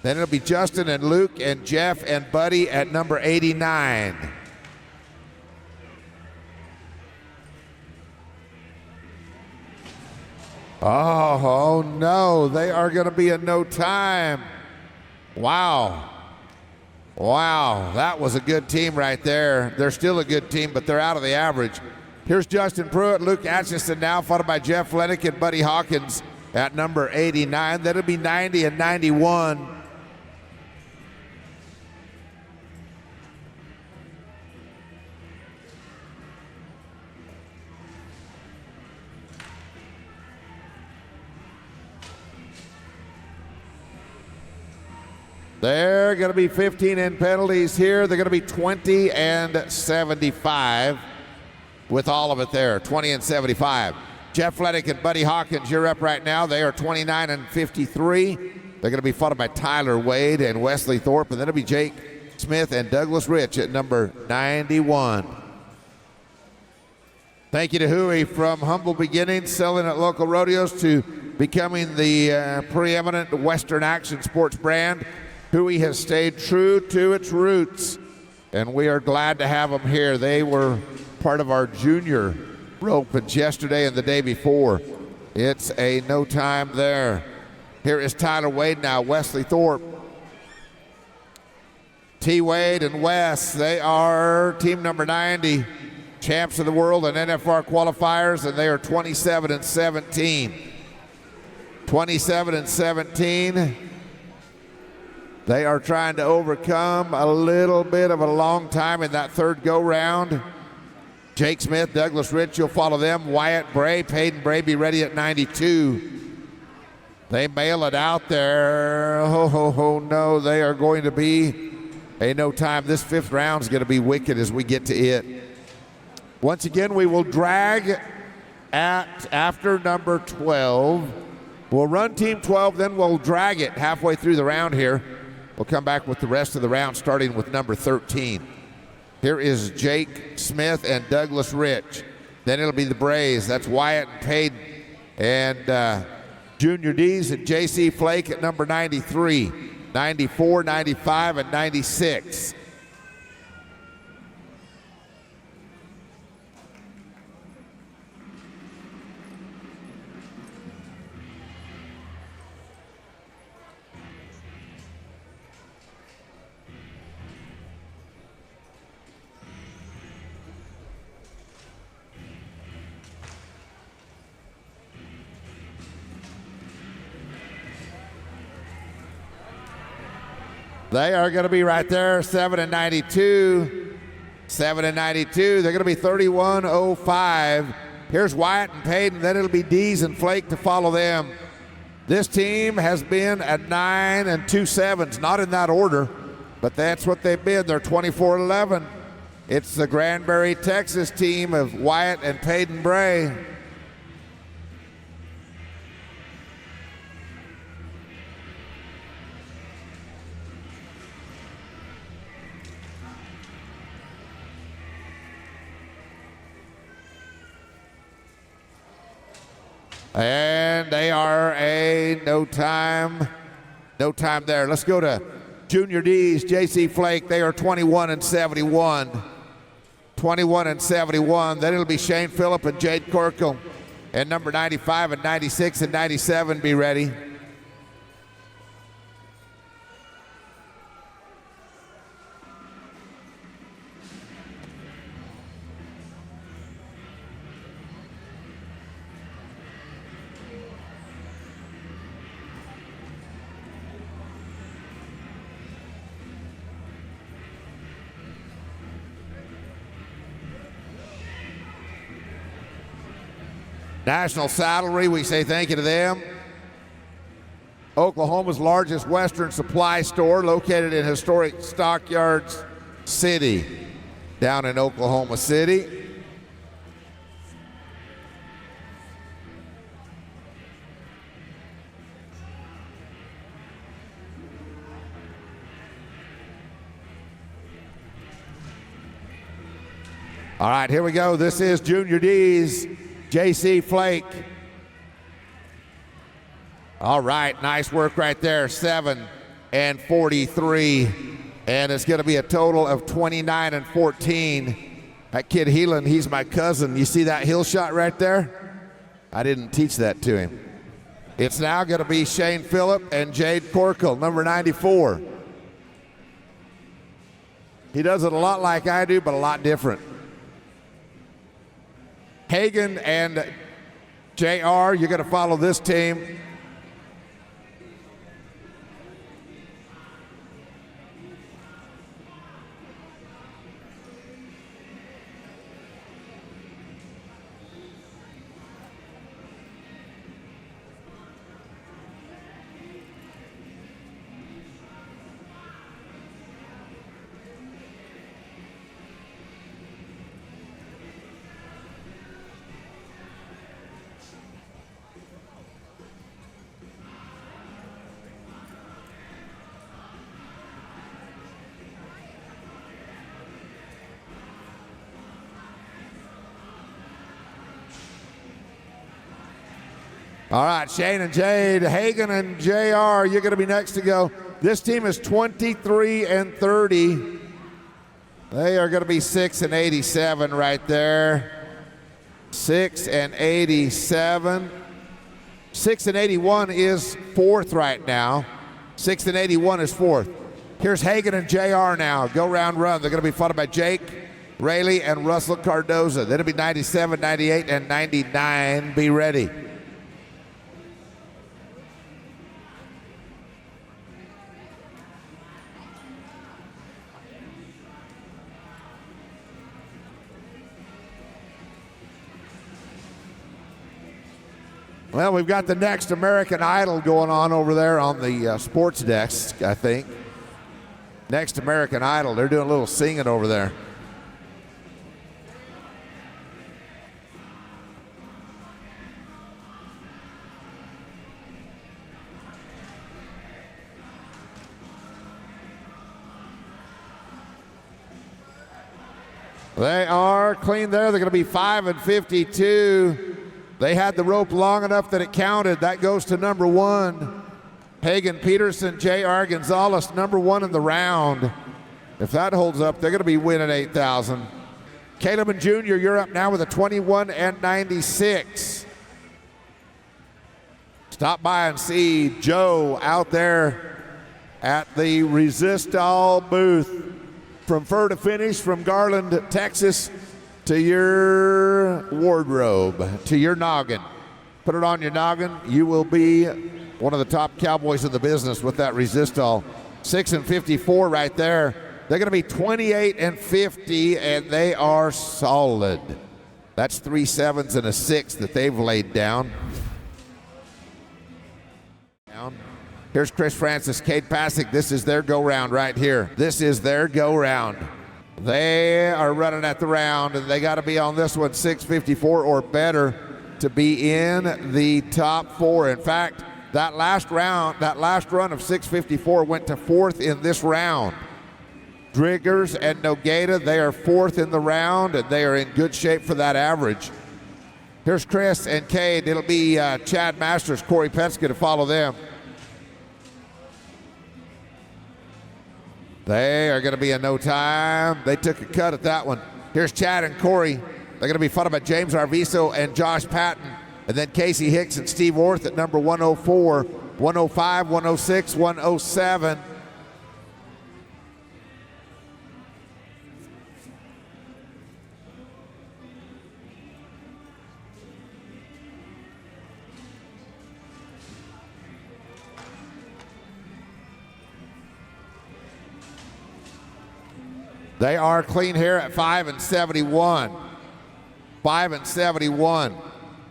Then it'll be Justin and Luke and Jeff and Buddy at number 89. Oh no, they are going to be in no time. Wow. Wow, that was a good team right there. They're still a good team, but they're out of the average. Here's Justin Pruitt, Luke Atchison now, followed by Jeff Lennick and Buddy Hawkins at number 89. That'll be 90 and 91. They're going to be 15 in penalties here. They're going to be 20 and 75 with all of it there, 20 and 75. Jeff Lennick and Buddy Hawkins, you're up right now. They are 29 and 53. They're going to be followed by Tyler Wade and Wesley Thorpe, and then it'll be Jake Smith and Douglas Rich at number 91. Thank you to Huey, from humble beginnings, selling at local rodeos, to becoming the preeminent Western action sports brand. Huey has stayed true to its roots, and we are glad to have them here. They were part of our junior ropings yesterday and the day before. It's a no time there. Here is Tyler Wade now, Wesley Thorpe. T. Wade and Wes, they are team number 90, champs of the world and NFR qualifiers, and they are 27 and 17. 27 and 17. They are trying to overcome a little bit of a long time in that third go-round. Jake Smith, Douglas Rich, you'll follow them. Wyatt Bray, Peyton Bray, be ready at 92. They mail it out there. Oh, no, they are going to be a no time. This 5th round is going to be wicked as we get to it. Once again, we will drag after number 12. We'll run team 12, then we'll drag it halfway through the round here. We'll come back with the rest of the round, starting with number 13. Here is Jake Smith and Douglas Rich. Then it'll be the Brays. That's Wyatt and Payton. And Junior D's and J.C. Flake at number 93, 94, 95, and 96. They are going to be right there, 7 and 92. 7 and 92. They're going to be 31.05. Here's Wyatt and Payton. Then it'll be Dees and Flake to follow them. This team has been at 9 and 2 7s, not in that order, but that's what they've been. They're 24-11. It's the Granbury, Texas team of Wyatt and Payton Bray. And they are a no time there. Let's go to Junior D's, J.C. Flake. They are 21 and 71. 21 and 71. Then it'll be Shane Phillip and Jade Corkle. And number 95 and 96 and 97 be ready. National Saddlery, we say thank you to them. Oklahoma's largest Western supply store, located in historic Stockyards City, down in Oklahoma City. All right, here we go. This is Junior D's. J.C. Flake. All right, nice work right there. 7 and 43. And it's going to be a total of 29 and 14. That kid Heelan, he's my cousin. You see that hill shot right there? I didn't teach that to him. It's now going to be Shane Phillip and Jade Corkle, number 94. He does it a lot like I do, but a lot different. Hagan and JR, you're going to follow this team. All right, Shane and Jade, Hagan and JR, you're going to be next to go. This team is 23 and 30. They are going to be 6 and 87 right there. 6 and 87. 6 and 81 is fourth right now. 6 and 81 is fourth. Here's Hagan and JR now. Go round run. They're going to be followed by Jake, Rayleigh, and Russell Cardoza. Then it'll be 97, 98, and 99. Be ready. Well, we've got the next American Idol going on over there on the sports desk, I think. Next American Idol. They're doing a little singing over there. They are clean there. They're going to be 5 and 52. They had the rope long enough that it counted. That goes to number 1. Hagan Peterson, J.R. Gonzalez, number 1 in the round. If that holds up, they're going to be winning 8,000. Caleb and Junior, you're up now with a 21 and 96. Stop by and see Joe out there at the Resist All booth. From fur to finish, from Garland, Texas, to your wardrobe, to your noggin. Put it on your noggin. You will be one of the top cowboys in the business with that Resist All. 6 and 54 right there. They're going to be 28 and 50, and they are solid. That's 3 7s and a 6 that they've laid down. Here's Chris Francis, Cade Pasick. This is their go-round right here. This is their go-round. They are running at the round, and they got to be on this one 6:54 or better to be in the top 4. In fact, that last run of 6:54 went to 4th in this round. Driggers and Nogata, they are 4th in the round, and they are in good shape for that average. Here's Chris and Cade. It'll be Chad Masters, Corey Penske to follow them. They are going to be in no time. They took a cut at that one. Here's Chad and Corey. They're going to be followed by James Arvizo and Josh Patton. And then Casey Hicks and Steve Orth at number 104, 105, 106, 107. They are clean here at 5 and 71. 5 and 71.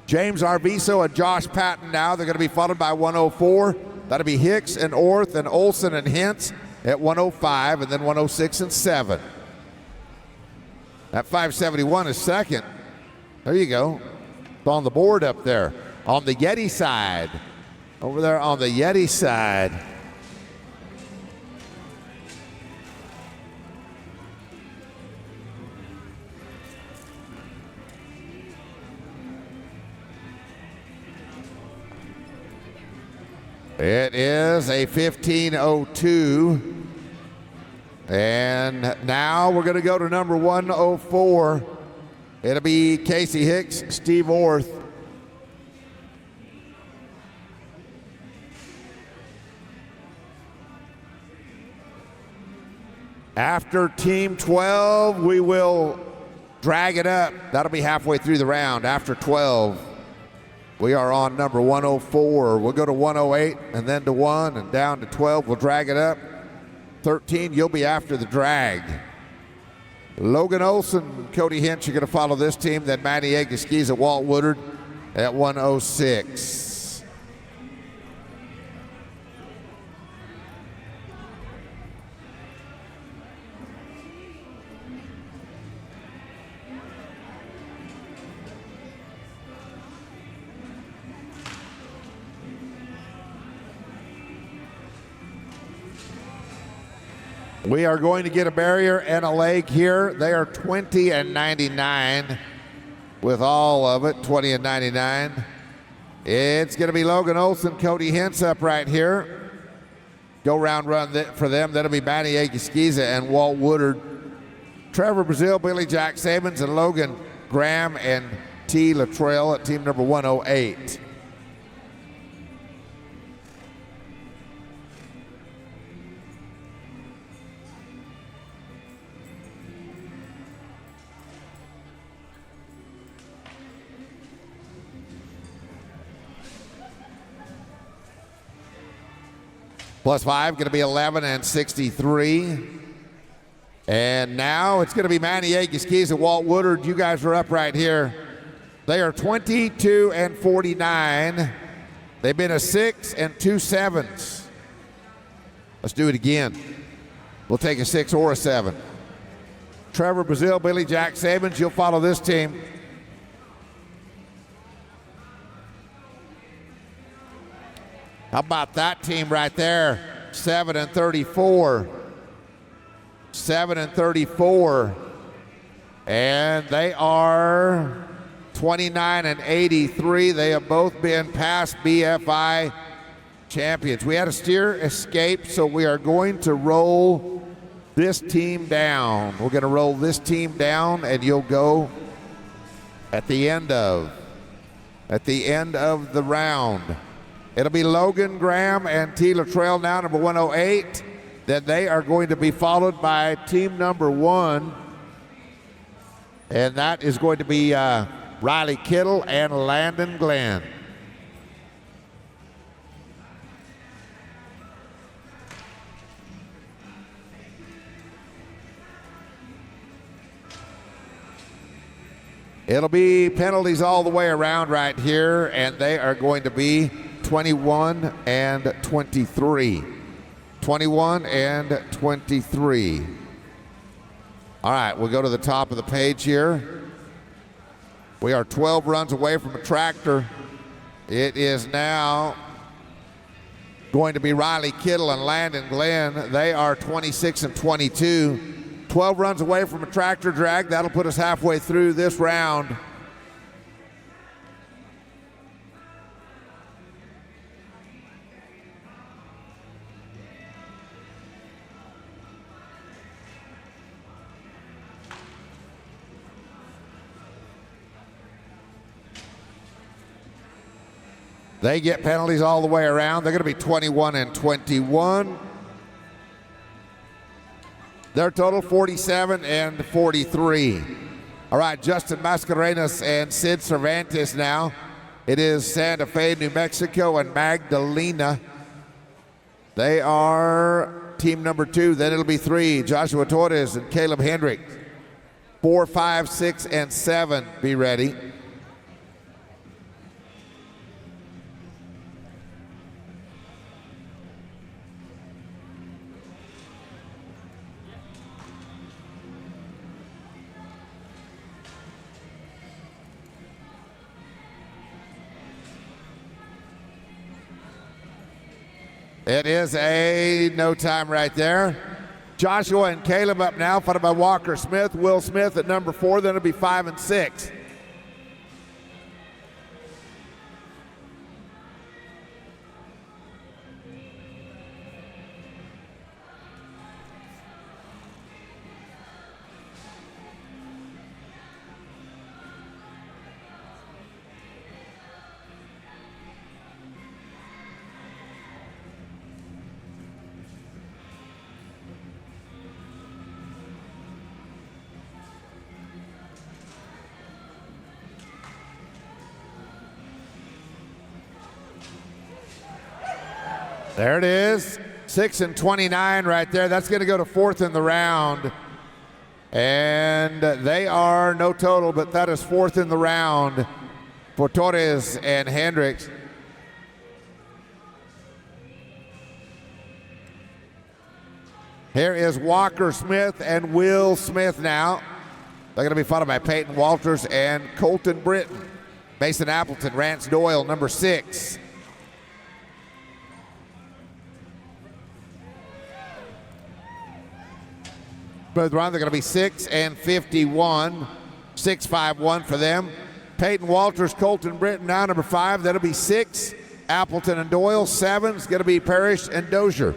James Arvizo and Josh Patton now. They're going to be followed by 104. That'll be Hicks and Orth and Olson and Hintz at 105, and then 106 and 7. That 571 is second. There you go. It's on the board up there. On the Yeti side. Over there on the Yeti side. It is a 15:02. And now we're going to go to number 104. It'll be Casey Hicks, Steve Orth. After Team 12, we will drag it up. That'll be halfway through the round. After 12. We are on number 104. We'll go to 108 and then to 1 and down to 12. We'll drag it up. 13, you'll be after the drag. Logan Olson, Cody Hinch, you're going to follow this team. Then Manny Egeskiza, Walt Woodard at 106. We are going to get a barrier and a leg here. They are 20 and 99 with all of it, 20 and 99. It's going to be Logan Olson, Cody Hintz up right here. Go round run for them. That'll be Manny Egeskiza and Walt Woodard. Trevor Brazil, Billy Jack Sabins, and Logan Graham and T. Latrell at team number 108. Plus 5, going to be 11 and 63. And now it's going to be Manny Egeskiza and Walt Woodard. You guys are up right here. They are 22 and 49. They've been a 6 and 2 7s. Let's do it again. We'll take a 6 or a 7. Trevor Brazil, Billy Jack Sabins, you'll follow this team. How about that team right there? 7 and 34. 7 and 34. And they are 29 and 83. They have both been past BFI champions. We had a steer escape, so we are going to roll this team down. We're going to roll this team down, and you'll go at the end of the round. It'll be Logan Graham and T. Latrell now, number 108. Then they are going to be followed by team number 1. And that is going to be Riley Kittle and Landon Glenn. It'll be penalties all the way around right here, and they are going to be 21 and 23. 21 and 23. All right, we'll go to the top of the page here. We are 12 runs away from a tractor. It is now going to be Riley Kittle and Landon Glenn. They are 26 and 22. 12 runs away from a tractor drag. That'll put us halfway through this round. They get penalties all the way around. They're going to be 21 and 21. Their total 47 and 43. All right, Justin Mascarenas and Sid Cervantes now. It is Santa Fe, New Mexico, and Magdalena. They are team number 2. Then it'll be 3, Joshua Torres and Caleb Hendricks. 4, 5, 6, and 7, be ready. It is a no time right there. Joshua and Caleb up now, followed by Walker Smith, Will Smith at number 4. Then it'll be 5 and 6. There it is, 6 and 29 right there. That's going to go to 4th in the round. And they are no total, but that is 4th in the round for Torres and Hendricks. Here is Walker Smith and Will Smith now. They're going to be followed by Peyton Walters and Colton Britton. Mason Appleton, Rance Doyle, number 6. Both rounds are going to be 6 and 51. 6-5-1 for them. Peyton Walters, Colton Britton now number 5. That'll be 6. Appleton and Doyle. 7 is going to be Parrish and Dozier.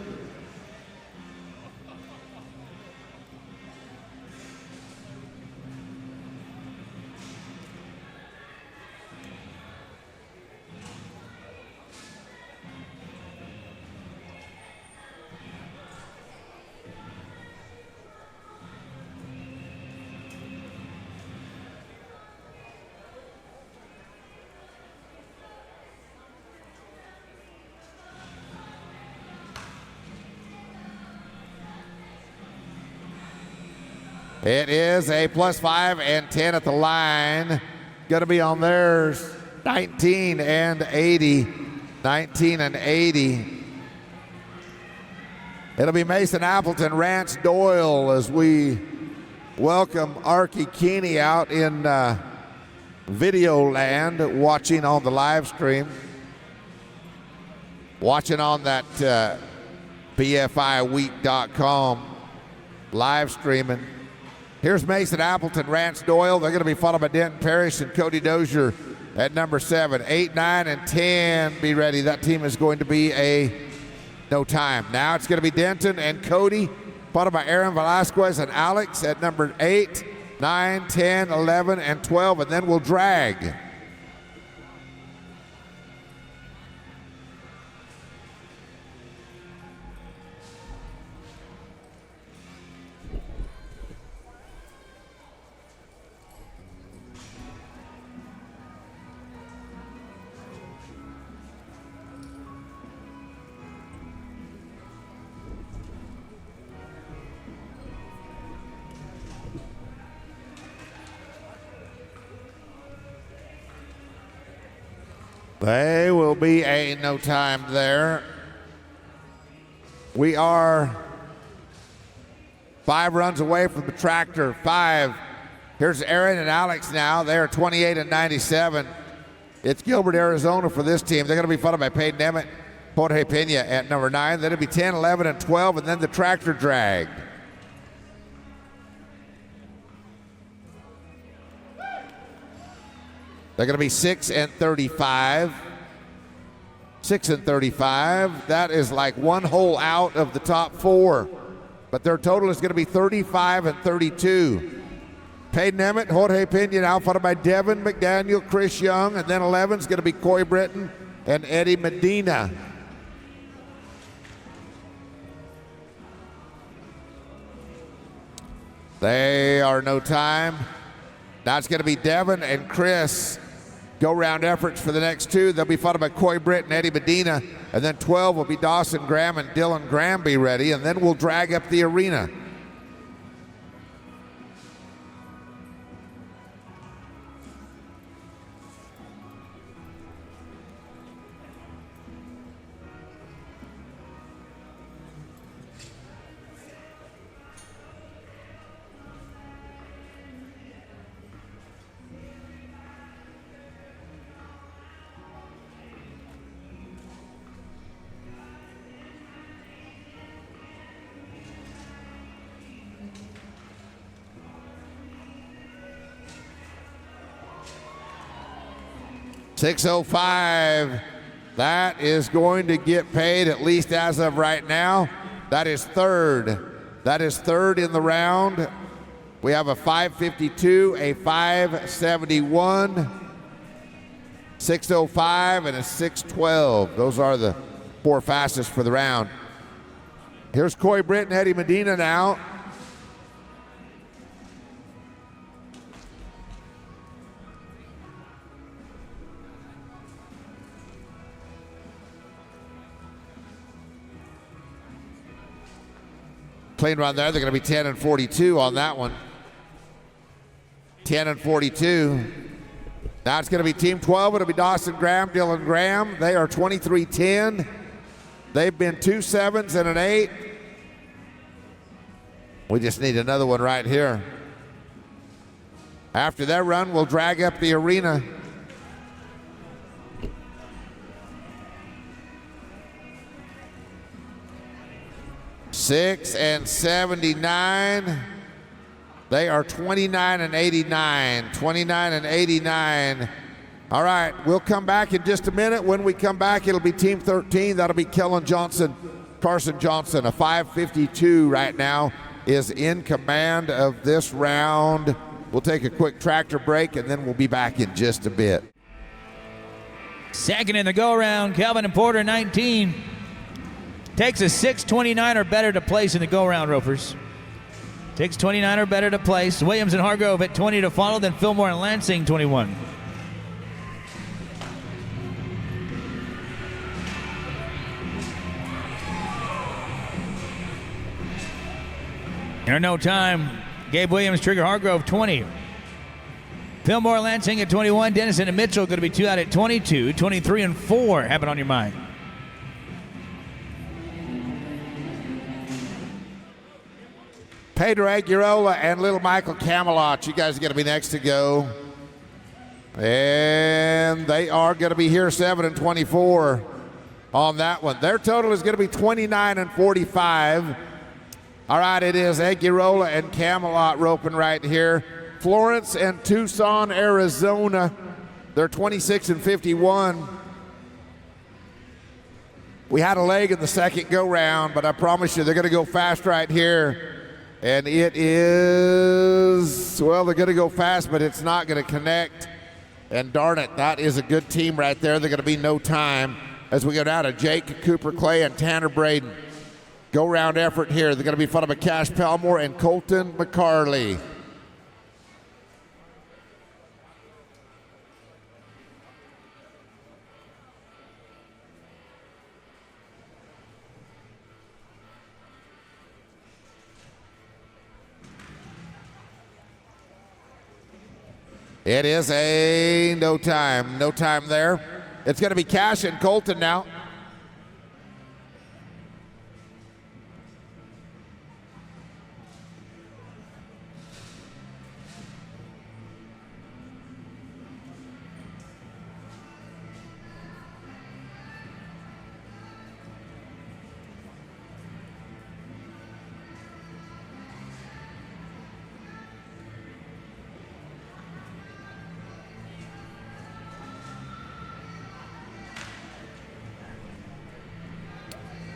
It is a +5 and 10 at the line. Going to be on theirs. 19 and 80. 19 and 80. It'll be Mason Appleton, Rance Doyle as we welcome Arky Keeney out in video land, watching on the live stream. Watching on that BFIweek.com live streaming. Here's Mason Appleton, Rance Doyle. They're going to be followed by Denton Parrish and Cody Dozier at number 7. 8, 9, and 10. Be ready. That team is going to be a no time. Now it's going to be Denton and Cody, followed by Aaron Velasquez and Alex at number 8, 9, 10, 11, and 12. And then we'll drag. They will be a no time there. We are 5 runs away from the tractor. 5. Here's Aaron and Alex now. They are 28 and 97. It's Gilbert, Arizona for this team. They're going to be followed by Peyton Emmett, Jorge Pena at number 9. Then it'll be 10, 11, and 12, and then the tractor drag. They're going to be 6 and 35. 6 and 35. That is like 1 hole out of the top 4. But their total is going to be 35 and 32. Peyton Emmett, Jorge Pena now followed by Devin McDaniel, Chris Young, and then 11 is going to be Coy Britton and Eddie Medina. They are no time. Now it's going to be Devin and Chris. Go-round efforts for the next 2. They'll be followed by Coy Britt and Eddie Medina. And then 12 will be Dawson Graham and Dylan Graham be ready. And then we'll drag up the arena. $605. That is going to get paid, at least as of right now. That is third. That is third in the round. We have a 552, a 571, 605, and a 612. Those are the 4 fastest for the round. Here's Coy Britt and Eddie Medina now. Clean run there. They're going to be 10 and 42 on that one. 10 and 42. Now it's going to be Team 12. It'll be Dawson Graham, Dylan Graham. They are 23-10. They've been 2 7s and an 8. We just need another one right here. After that run, we'll drag up the arena. $6 and 79. They are 29 and 89. 29 and 89. All right, we'll come back in just a minute. When we come back, it'll be Team 13. That'll be Kellen Johnson, Carson Johnson. A 552 right now is in command of this round. We'll take a quick tractor break, and then we'll be back in just a bit. Second in the go-round, Calvin and Porter, 19. Takes a 6:29 or better to place in the go-round, ropers. Takes 29 or better to place. Williams and Hargrove at 20 to follow, then Fillmore and Lansing, 21. In no time, Gabe Williams, Trigger Hargrove, 20. Fillmore, Lansing at 21. Dennison and Mitchell going to be 2 out at 22. 23 and 4. Have it on your mind. Pedro Aguirola and Little Michael Camelot, you guys are going to be next to go. And they are going to be here 7 and 24 on that one. Their total is going to be 29 and 45. All right, it is Aguirola and Camelot roping right here. Florence and Tucson, Arizona. They're 26 and 51. We had a leg in the second go-round, but I promise you they're going to go fast right here. And it is, well, they're going to go fast, but it's not going to connect. And darn it, that is a good team right there. They're going to be no time as we go down to Jake Cooper Clay and Tanner Braden. Go-round effort here. They're going to be followed by Cash Palmore and Colton McCarley. It is a no time there. It's going to be Cash and Colton now.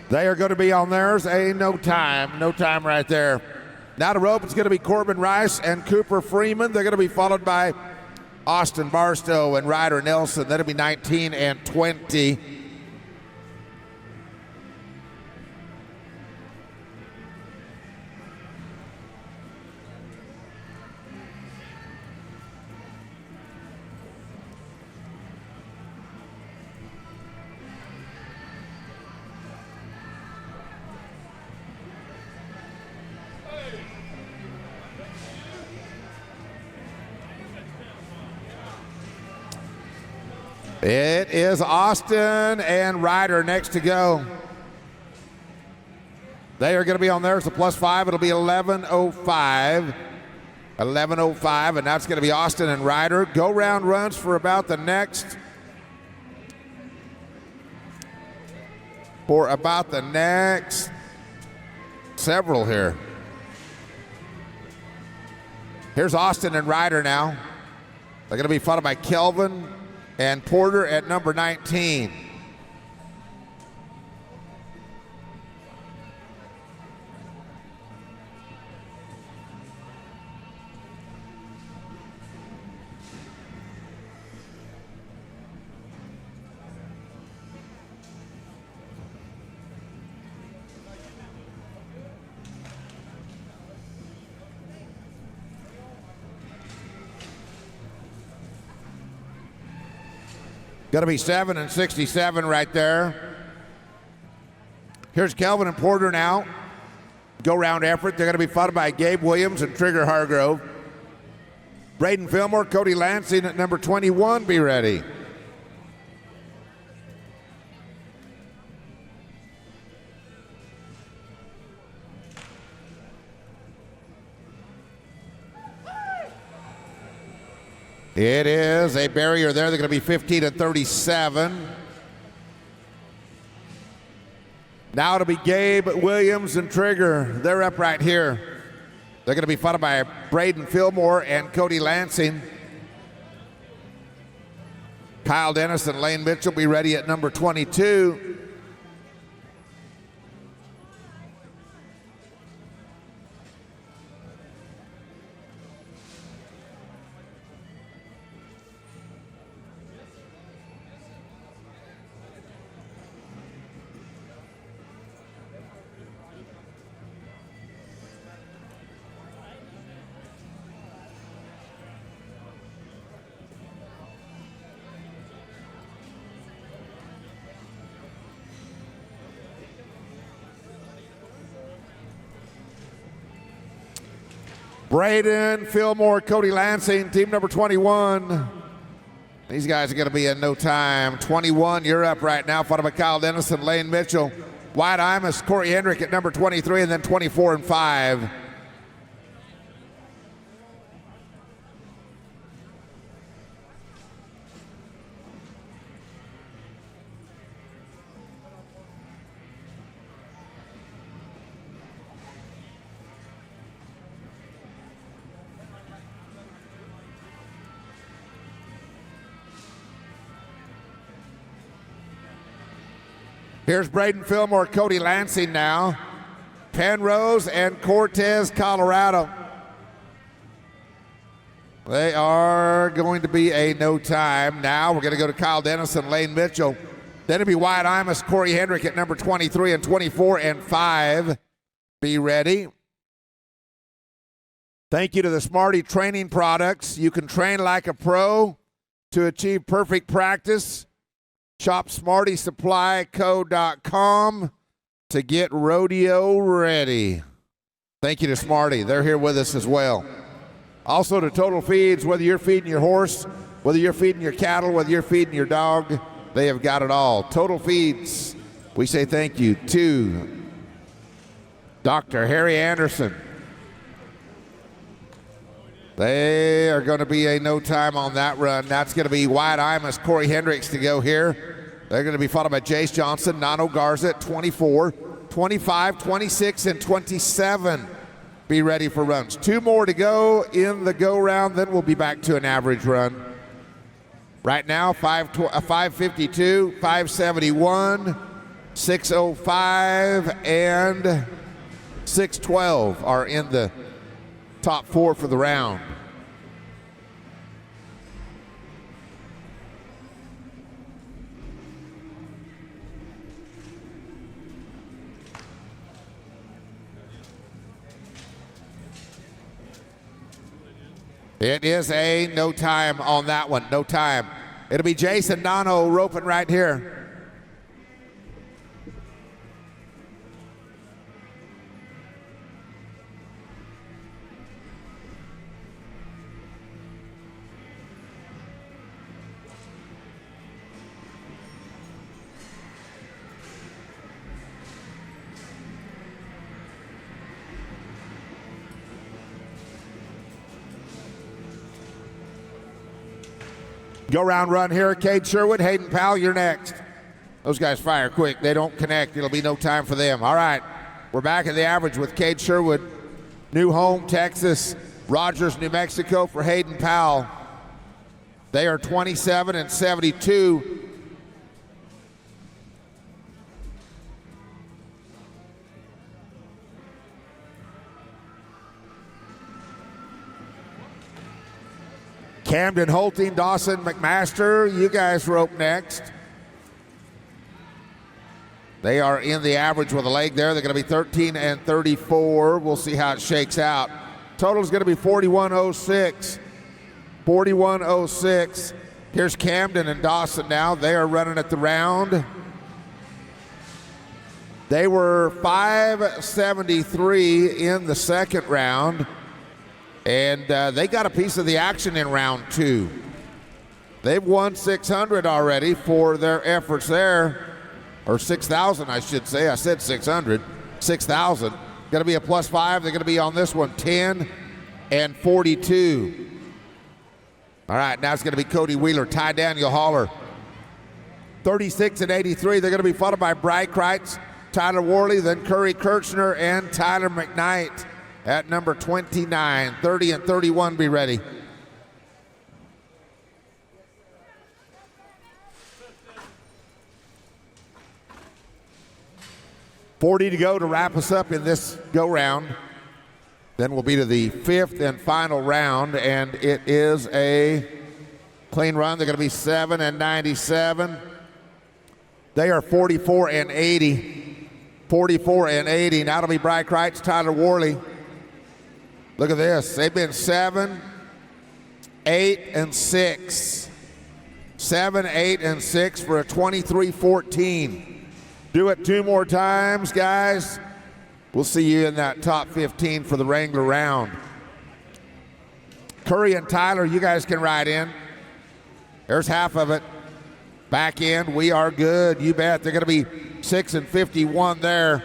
They are going to be on theirs. Ain't no time. No time right there. Now to rope, it's going to be Corbin Rice and Cooper Freeman. They're going to be followed by Austin Barstow and Ryder Nelson. That'll be 19 and 20. It is Austin and Ryder next to go. They are going to be on there. It's a +5. It'll be 11:05. 11:05, and that's going to be Austin and Ryder. Go round runs for about the next. Several here. Here's Austin and Ryder now. They're going to be followed by Kelvin and Porter at number 19. Going to be 7 and 67 right there. Here's Kelvin and Porter now. Go round effort. They're going to be followed by Gabe Williams and Trigger Hargrove. Braden Fillmore, Cody Lansing at number 21. Be ready. It is a barrier there. They're going to be 15 and 37. Now it'll be Gabe Williams and Trigger. They're up right here. They're going to be followed by Braden Fillmore and Cody Lansing. Kyle Dennis and Lane Mitchell be ready at number 22. Braden Fillmore, Cody Lansing, team number 21. These guys are going to be in no time. 21, you're up right now, followed by Kyle Dennis and Lane Mitchell. Wyatt Imus, Corey Hendrick at number 23, and then 24 and 5. Here's Braden Fillmore, Cody Lansing now. Penrose and Cortez, Colorado. They are going to be a no time. Now we're going to go to Kyle Dennis and Lane Mitchell. Then it'll be Wyatt Imus, Corey Hendrick at number 23 and 24 and 5. Be ready. Thank you to the Smarty Training Products. You can train like a pro to achieve perfect practice. Shop SmartySupplyCo.com to get rodeo ready. Thank you to Smarty. They're here with us as well. Also to Total Feeds, whether you're feeding your horse, whether you're feeding your cattle, whether you're feeding your dog, They have got it all. Total feeds, we say thank you to Dr. Harry Anderson. They are going to be a no time on that run. That's going to be Wyatt Imus, Corey Hendricks to go here. They're going to be followed by Jace Johnson, Nano Garza at 24, 25, 26, and 27. Be ready for runs. 2 more to go in the go round, then we'll be back to an average run. Right now, 552, 571, 605, and 612 are in the top 4 for the round. It is a no time on that one, no time. It'll be Jason Nano roping right here. Go round run here. Cade Sherwood, Hayden Powell, you're next. Those guys fire quick. They don't connect. It'll be no time for them. All right. We're back at the average with Cade Sherwood. New home, Texas. Rogers, New Mexico for Hayden Powell. They are 27 and 72. Camden Holting, Dawson McMaster, you guys rope next. They are in the average with a leg there. They're going to be 13 and 34. We'll see how it shakes out. Total is going to be 41.06. 41.06. Here's Camden and Dawson now. They are running at the round. They were 573 in the second round. And they got a piece of the action in round 2. They've won 600 already for their efforts there, or 6,000 I should say. I said 600, 6,000. Going to be a +5. They're going to be on this one 10 and 42. All right, now it's going to be Cody Wheeler, Ty Daniel Haller, 36 and 83. They're going to be followed by Bry Kreitz, Tyler Worley, then Curry Kirchner, and Tyler McKnight. At number 29, 30 and 31, be ready. $40 to go to wrap us up in this go round. Then we'll be to the 5th and final round, and it is a clean run. They're going to be 7 and 97. They are 44 and 80. 44 and 80. Now it'll be Bry Kreitz, Tyler Worley. Look at this. They've been 7, 8, and 6. 7, 8, and 6 for a 23-14. Do it 2 more times, guys. We'll see you in that top 15 for the Wrangler round. Curry and Tyler, you guys can ride in. There's half of it. Back in, we are good. You bet. They're going to be 6 and 51 there.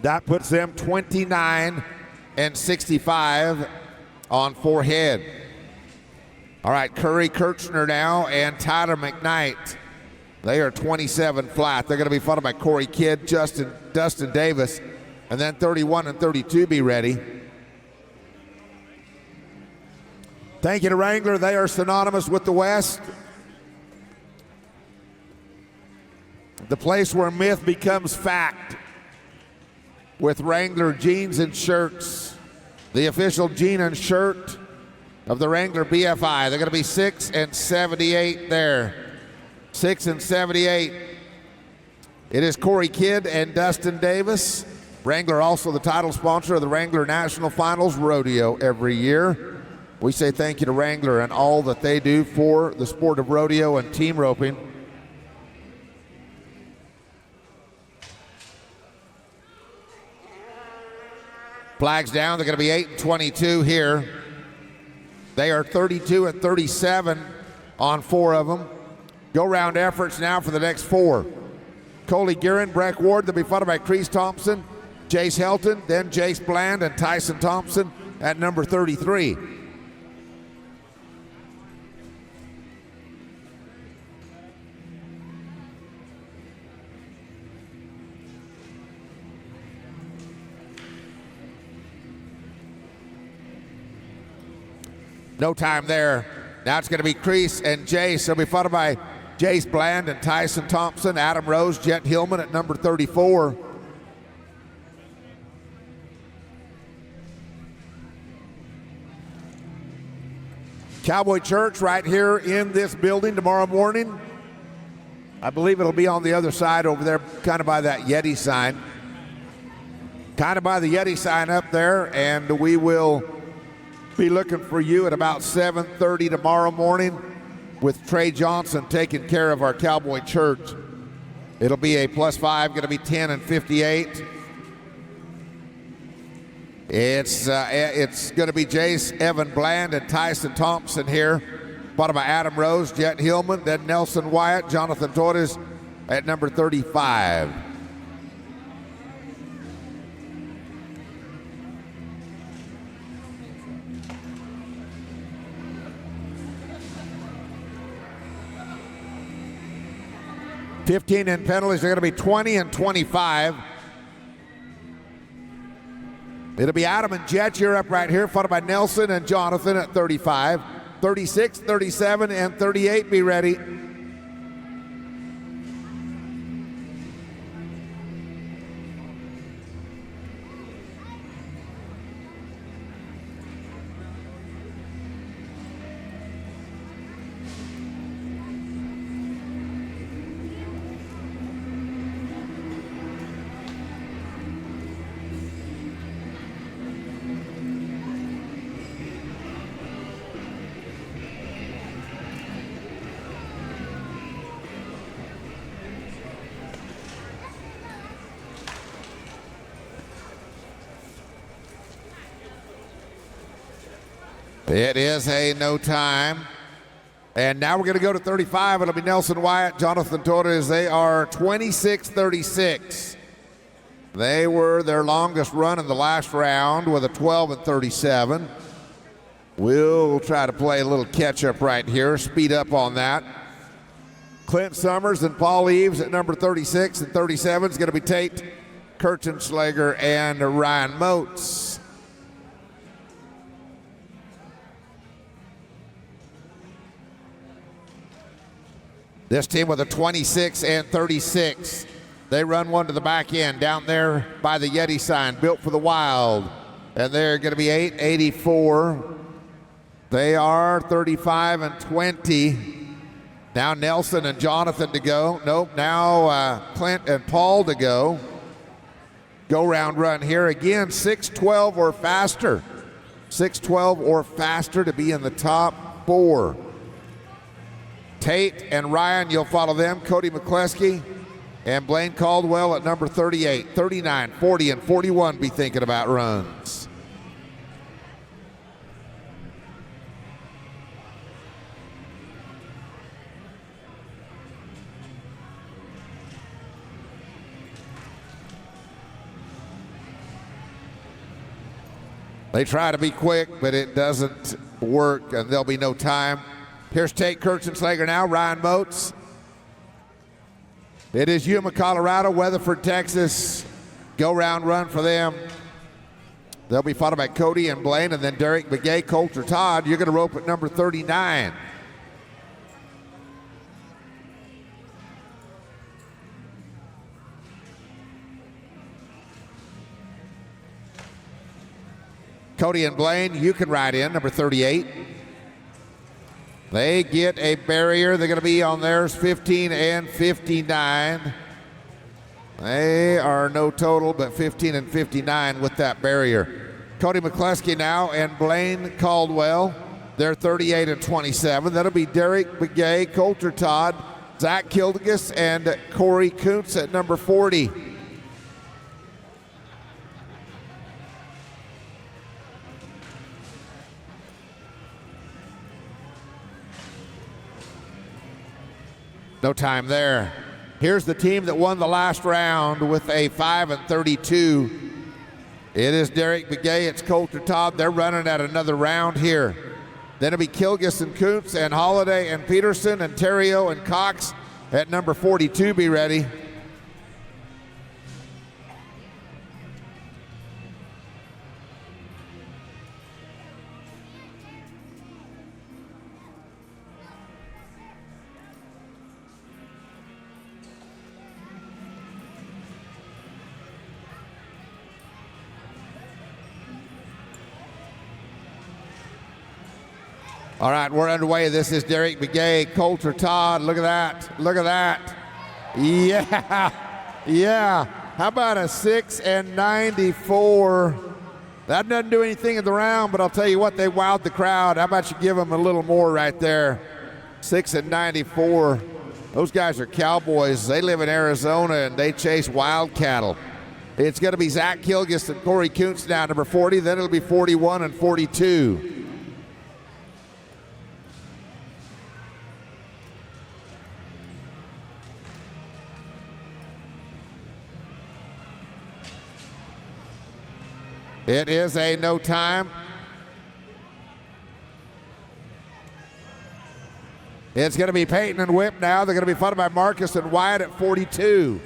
That puts them 29 and 65 on 4 head. All right, Curry Kirchner now and Tyler McKnight. They are 27 flat. They're going to be followed by Corey Kidd, Dustin Davis, and then 31 and 32 be ready. Thank you to Wrangler. They are synonymous with the West. The place where myth becomes fact. With Wrangler jeans and shirts, the official jean and shirt of the Wrangler BFI. They're going to be 6 and 78 there. 6 and 78. It is Corey Kidd and Dustin Davis. Wrangler also the title sponsor of the Wrangler National Finals Rodeo every year. We say thank you to Wrangler and all that they do for the sport of rodeo and team roping. Flags down. They're going to be 8 and 22 here. They are 32 and 37 on 4 of them. Go-round efforts now for the next 4. Coley Guerin, Breck Ward, they'll be followed by Crease Thompson, Jace Helton, then Jace Bland and Tyson Thompson at number 33. No time there. Now it's going to be Crease and Jace. They'll be followed by Jace Bland and Tyson Thompson, Adam Rose, Jet Hillman at number 34. Cowboy Church right here in this building tomorrow morning. I believe it'll be on the other side over there, kind of by that Yeti sign. Kind of by the Yeti sign up there, and we will be looking for you at about 7:30 tomorrow morning with Trey Johnson taking care of our Cowboy Church. It'll be a +5, going to be 10 and 58. It's going to be Jace, Evan Bland, and Tyson Thompson here, followed by Adam Rose, Jet Hillman, then Nelson Wyatt, Jonathan Torres at number 35. $15 in penalties. They're going to be 20 and 25. It'll be Adam and Jet. You're up right here, followed by Nelson and Jonathan at 35. 36, 37, and 38. Be ready. It is a no time. And now we're going to go to 35. It'll be Nelson Wyatt, Jonathan Torres. They are 26-36. They were their longest run in the last round with a 12 and 37. We'll try to play a little catch-up right here, speed up on that. Clint Summers and Paul Eves at number 36 and 37 is going to be Tate Kirchenschlager and Ryan Moats. This team with a 26 and 36. They run one to the back end down there by the Yeti sign, built for the Wild. And they're going to be 884. They are 35 and 20. Now Nelson and Jonathan to go. Nope, now Clint and Paul to go. Go-round run here again, 6:12 or faster. 6:12 or faster to be in the top 4. Tate and Ryan, you'll follow them. Cody McCleskey and Blaine Caldwell at number 38. 39, 40, and 41 be thinking about runs. They try to be quick, but it doesn't work, and there'll be no time. Here's Tate Kirchenschlager now, Ryan Moats. It is Yuma, Colorado, Weatherford, Texas. Go-round run for them. They'll be followed by Cody and Blaine, and then Derek Begay, Coulter Todd. You're going to rope at number 39. Cody and Blaine, you can ride in, number 38. They get a barrier. They're going to be on theirs 15 and 59. They are no total, but 15 and 59 with that barrier. Cody McCleskey now and Blaine Caldwell. They're 38 and 27. That'll be Derek Begay, Coulter Todd, Zach Kildigas, and Corey Kuntz at number 40. No time there. Here's the team that won the last round with a 5:32. It is Derek Begay, it's Coulter Todd. They're running at another round here. Then it'll be Kilgus and Kuntz and Holiday and Peterson and Terrio and Cox at number 42. Be ready. All right, we're underway. This is Derek Begay, Coulter Todd. Look at that. Look at that. Yeah. Yeah. How about a 6:94? That doesn't do anything in the round, but I'll tell you what, they wowed the crowd. How about you give them a little more right there? 6:94. Those guys are cowboys. They live in Arizona, and they chase wild cattle. It's going to be Zach Kilgus and Corey Kuntz now, number 40. Then it'll be 41 and 42. It is a no time. It's going to be Peyton and Whip now. They're going to be followed by Marcus and Wyatt at 42.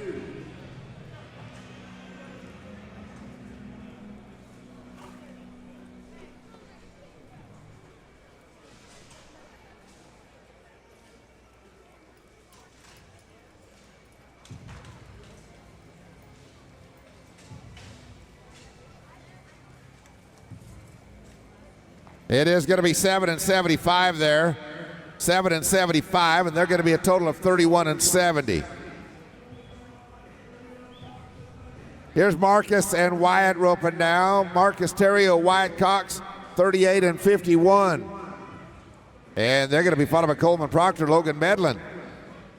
It is going to be 7 and 75 there. 7 and 75, and they're going to be a total of 31 and 70. Here's Marcus and Wyatt roping now. Marcus Terrio, Wyatt Cox, 38 and 51. And they're going to be followed by Coleman Proctor, Logan Medlin.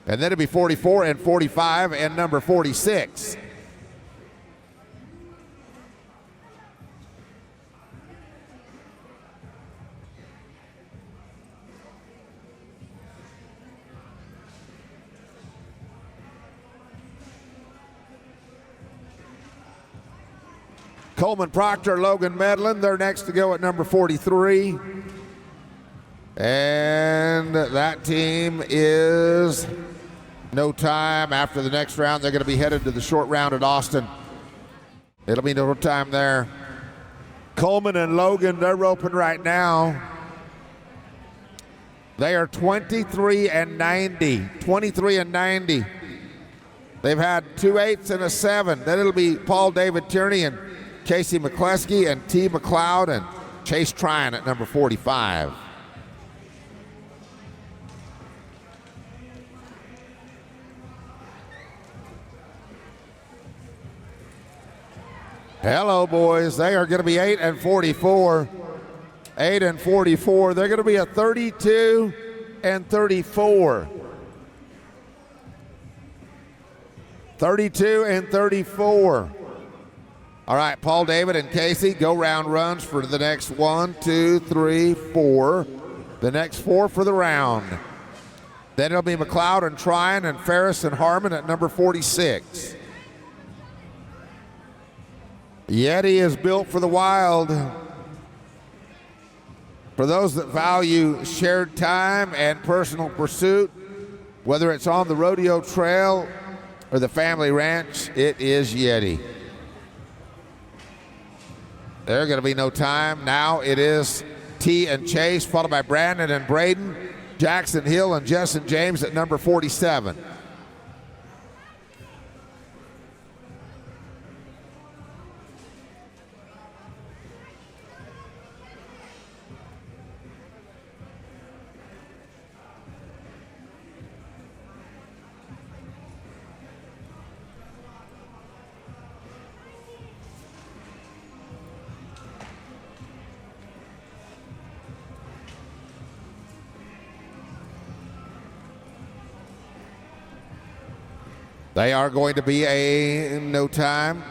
And then it'll be 44 and 45 and number 46. Coleman Proctor, Logan Medlin, they're next to go at number 43. And that team is no time. After the next round, they're going to be headed to the short round at Austin. It'll be no time there. Coleman and Logan, they're roping right now. They are 23 and 90. 23 and 90. They've had 2 8s and a 7. Then it'll be Paul David Tierney and Casey McCleskey and T. McLeod and Chase Tryon at number 45. Hello, boys. They are going to be 8 and 44. 8 and 44. They're going to be a 32 and 34. 32 and 34. All right, Paul David and Casey, go round runs for the next 1, 2, 3, 4. The next 4 for the round. Then it'll be McLeod and Tryon and Ferris and Harmon at number 46. Yeti is built for the wild. For those that value shared time and personal pursuit, whether it's on the rodeo trail or the family ranch, it is Yeti. There's going to be no time. Now it is T and Chase, followed by Brandon and Braden, Jackson Hill and Justin James at number 47. They are going to be a no time.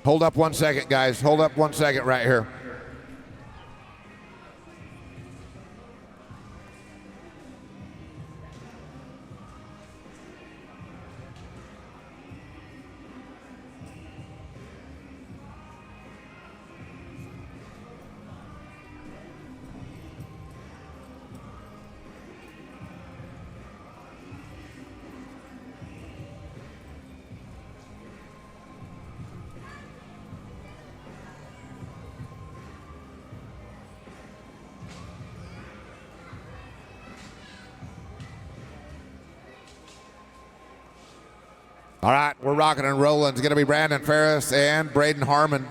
Hold up 1 second, guys. Hold up 1 second right here. All right, we're rocking and rolling. It's going to be Brandon Ferris and Braden Harmon.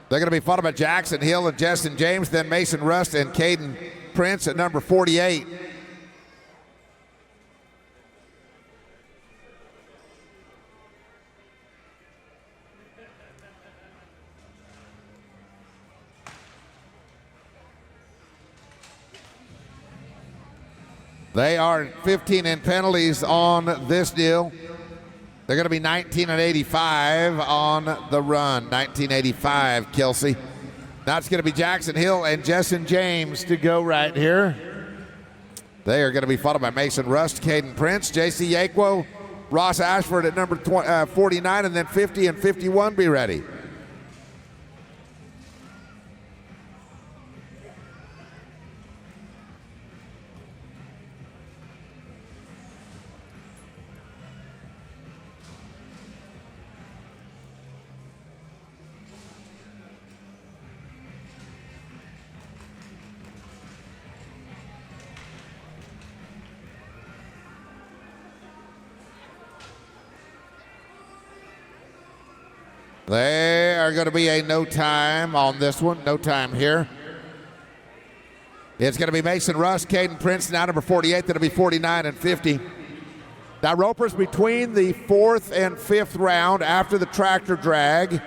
They're going to be followed by Jackson Hill and Justin James, then Mason Rust and Caden Prince at number 48. They are 15 in penalties on this deal. They're going to be 19 and 85 on the run. 1985, Kelsey. Now it's going to be Jackson Hill and Justin James to go right here. They are going to be followed by Mason Rust, Caden Prince, J.C. Yakwo, Ross Ashford at number 49, and then 50 and 51 be ready. They are going to be a no time on this one. No time here. It's going to be Mason Rust, Caden Prince, now number 48. That'll be 49 and 50. Now, ropers, between the 4th and 5th round after the tractor drag,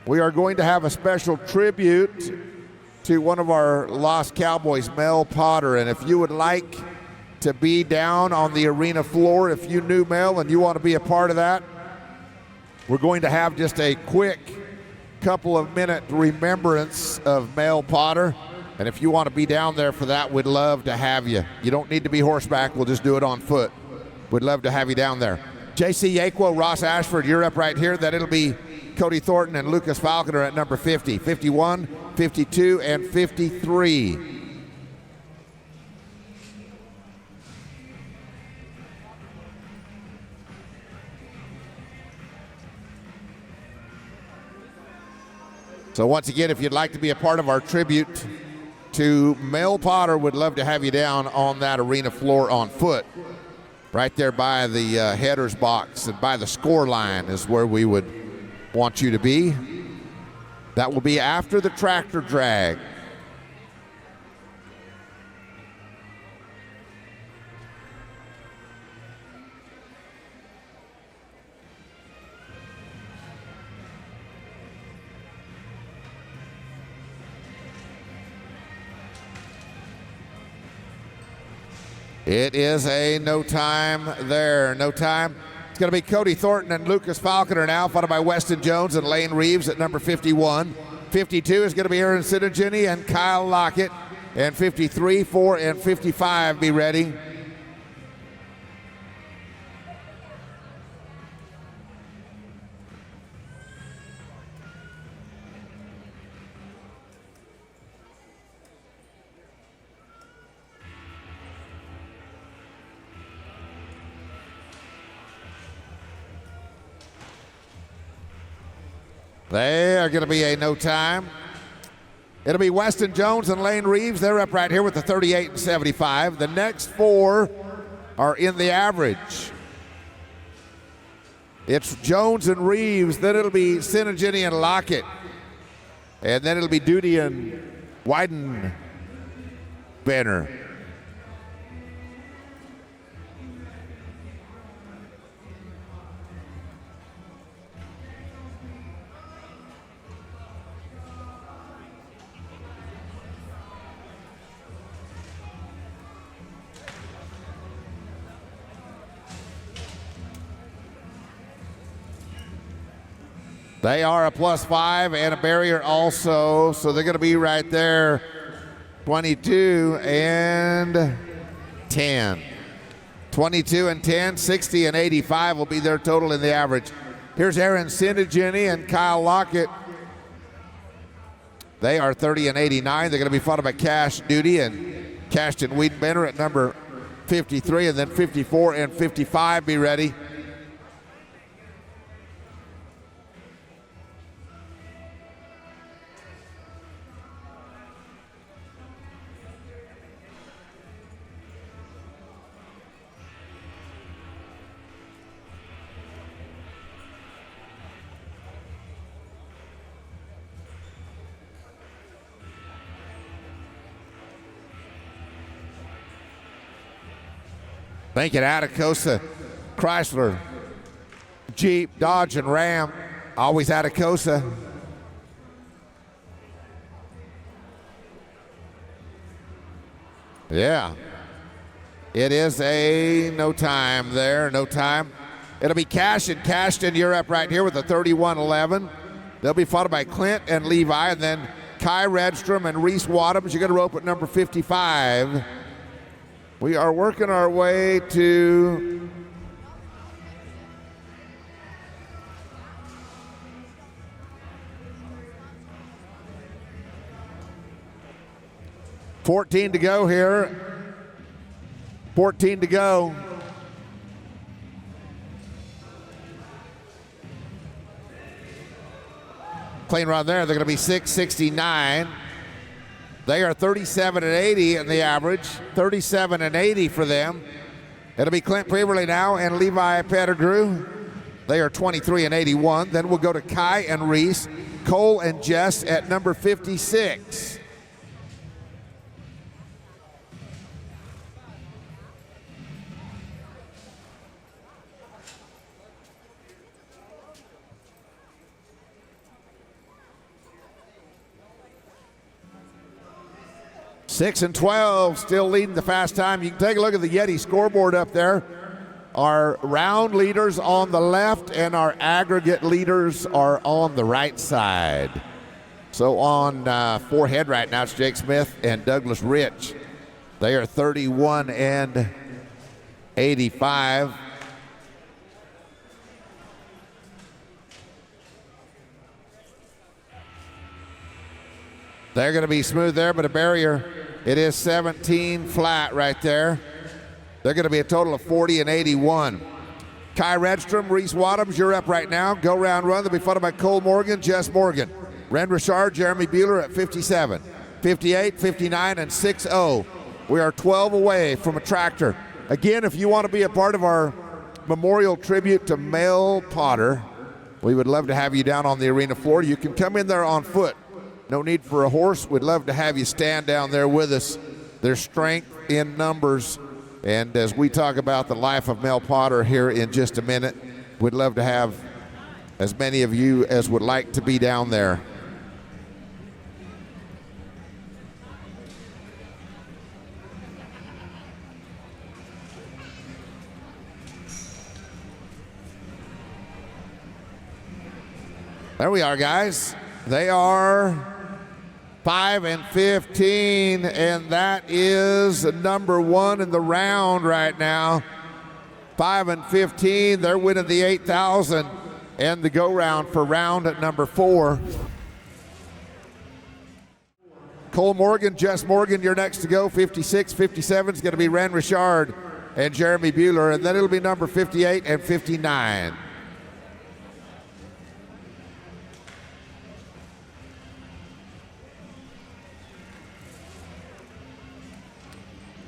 we are going to have a special tribute to one of our lost Cowboys, Mel Potter. And if you would like to be down on the arena floor, if you knew Mel and you want to be a part of that, we're going to have just a quick couple of minute remembrance of Mel Potter. And if you want to be down there for that, we'd love to have you. You don't need to be horseback. We'll just do it on foot. We'd love to have you down there. J.C. Yakwo, Ross Ashford, you're up right here. Then it'll be Cody Thornton and Lucas Falconer at number 50, 51, 52, and 53. So once again, if you'd like to be a part of our tribute to Mel Potter, would love to have you down on that arena floor on foot. Right there by the header's box and by the score line is where we would want you to be. That will be after the tractor drag. It is a no time there. No time. It's going to be Cody Thornton and Lucas Falconer now, followed by Weston Jones and Lane Reeves at number 51. 52 is going to be Aaron Sinagini and Kyle Lockett. And 53, 4, and 55 be ready. They are going to be a no time. It'll be Weston Jones and Lane Reeves. They're up right here with the 38 and 75. The next four are in the average. It's Jones and Reeves. Then it'll be Sinagini and Lockett. And then it'll be Duty and Weidenbenner. They are a +5 and a barrier also, so they're going to be right there, 22 and 10. 22 and 10, 60 and 85 will be their total in the average. Here's Aaron Sinagini and Kyle Lockett. They are 30 and 89. They're going to be followed by Cash Duty and Cashton Wiedenbender at number 53, and then 54 and 55 be ready. Lincoln, Atacosa, Chrysler, Jeep, Dodge, and Ram. Always Atacosa. Yeah. It is a no time there, no time. It'll be Cashton, you're up right here with a 31-11. They'll be followed by Clint and Levi, and then Kai Redstrom and Reese Wadhams. You're going to rope at number 55. We are working our way to $14 to go here. 14 to go. Clean run there. They're going to be 669. They are 37 and 80 in the average. 37 and 80 for them. It'll be Clint Preverly now and Levi Pettigrew. They are 23 and 81. Then we'll go to Kai and Reese, Cole and Jess at number 56. Six and 12, still leading the fast time. You can take a look at the Yeti scoreboard up there. Our round leaders on the left and our aggregate leaders are on the right side. So on forehead right now, it's Jake Smith and Douglas Rich. They are 31 and 85. They're going to be smooth there, but a barrier. It is 17 flat right there. They're going to be a total of 40 and 81. Kai Redstrom, Reese Wadhams, you're up right now. Go round run. They'll be followed by Cole Morgan, Jess Morgan. Ren Richard, Jeremy Bueller at 57, 58, 59, and 6-0. We are 12 away from a tractor. Again, if you want to be a part of our memorial tribute to Mel Potter, we would love to have you down on the arena floor. You can come in there on foot. No need for a horse. We'd love to have you stand down there with us. There's strength in numbers. And as we talk about the life of Mel Potter here in just a minute, we'd love to have as many of you as would like to be down there. There we are, guys. They are 5 and 15, and that is number one in the round right now. 5 and 15, they're winning the 8,000 and the go round for round at number 4. Cole Morgan, Jess Morgan, you're next to go. 56, 57 is going to be Ren Richard and Jeremy Bueller, and then it'll be number 58 and 59.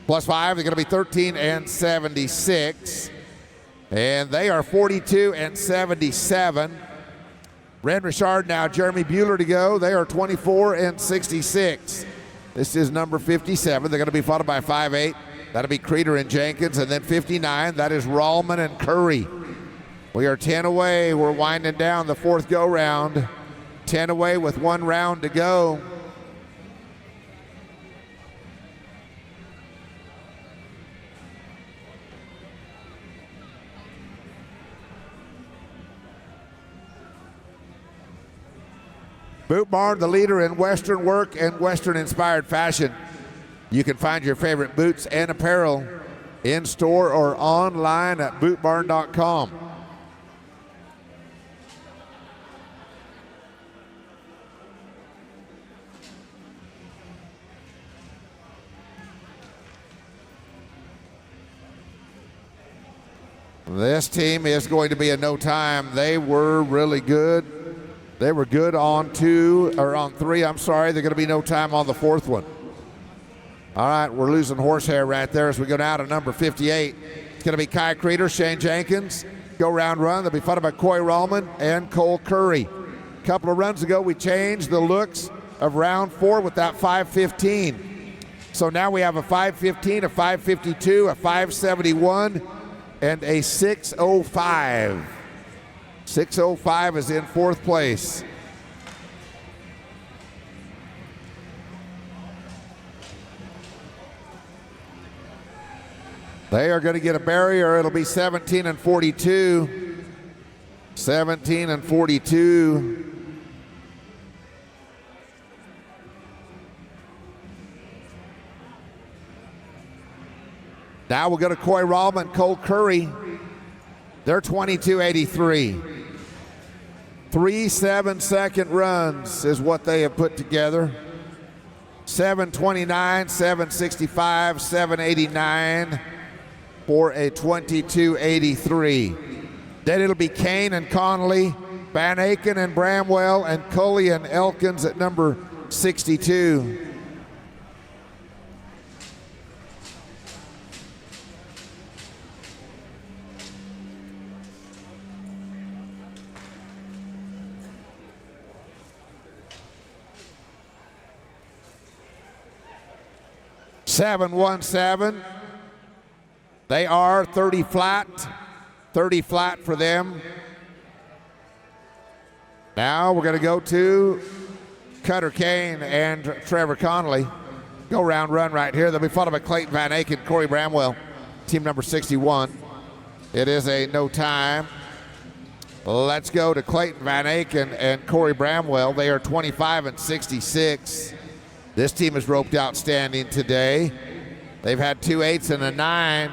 Plus 5, they're going to be 13 and 76. And they are 42 and 77. Ren Richard now, Jeremy Bueller to go. They are 24 and 66. This is number 57. They're going to be followed by 5'8". That'll be Creeder and Jenkins. And then 59, that is Rallman and Curry. We are 10 away. We're winding down the fourth go round. 10 away with 1 round to go. Boot Barn, the leader in Western work and Western-inspired fashion. You can find your favorite boots and apparel in store or online at bootbarn.com. This team is going to be a no time. They were really good. They were good on 3, I'm sorry. They're going to be no time on the 4th one. All right, we're losing horsehair right there as we go down to number 58. It's going to be Kai Creeder, Shane Jenkins. Go round run. They'll be followed by Coy Rallman and Cole Curry. A couple of runs ago, we changed the looks of round 4 with that 5:15. So now we have a 5:15, a 5:52, a 5:71, and a 6:05. 6:05 is in fourth place. They are going to get a barrier. It'll be 17 and 42. 17 and 42. Now we'll go to Coy Rallman, Cole Curry. They're 22.83. 3 7-second runs is what they have put together. 7:29, 7:65, 7:89 for a 22.83. Then it'll be Kane and Connolly, Van Aken and Bramwell, and Cully and Elkins at number 62. $717. They are 30 flat. 30 flat for them. Now we're going to go to Cutter Kane and Trevor Connolly. Go round run right here. They'll be followed by Clayton Van Aken, Corey Bramwell, team number 61. It is a no time. Let's go to Clayton Van Aken and Corey Bramwell. They are 25 and 66. This team is roped outstanding today. They've had 2 8s and a 9.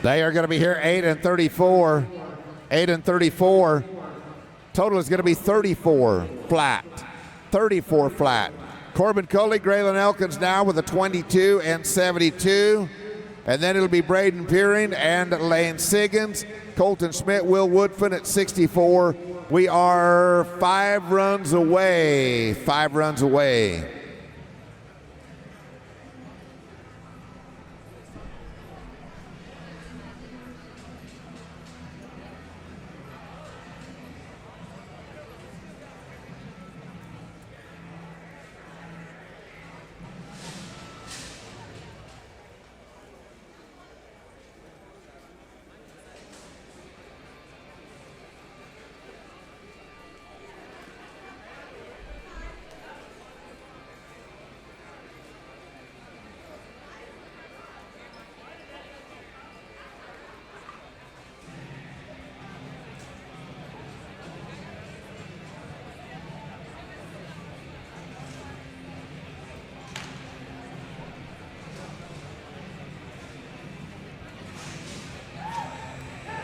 They are going to be here 8 and 34. 8 and 34. Total is going to be 34 flat. 34 flat. Corbin Coley, Graylin Elkins now with a 22 and 72. And then it'll be Braden Peering and Lane Siggins. Colton Schmidt, Will Woodfin at 64. We are 5 runs away. 5 runs away.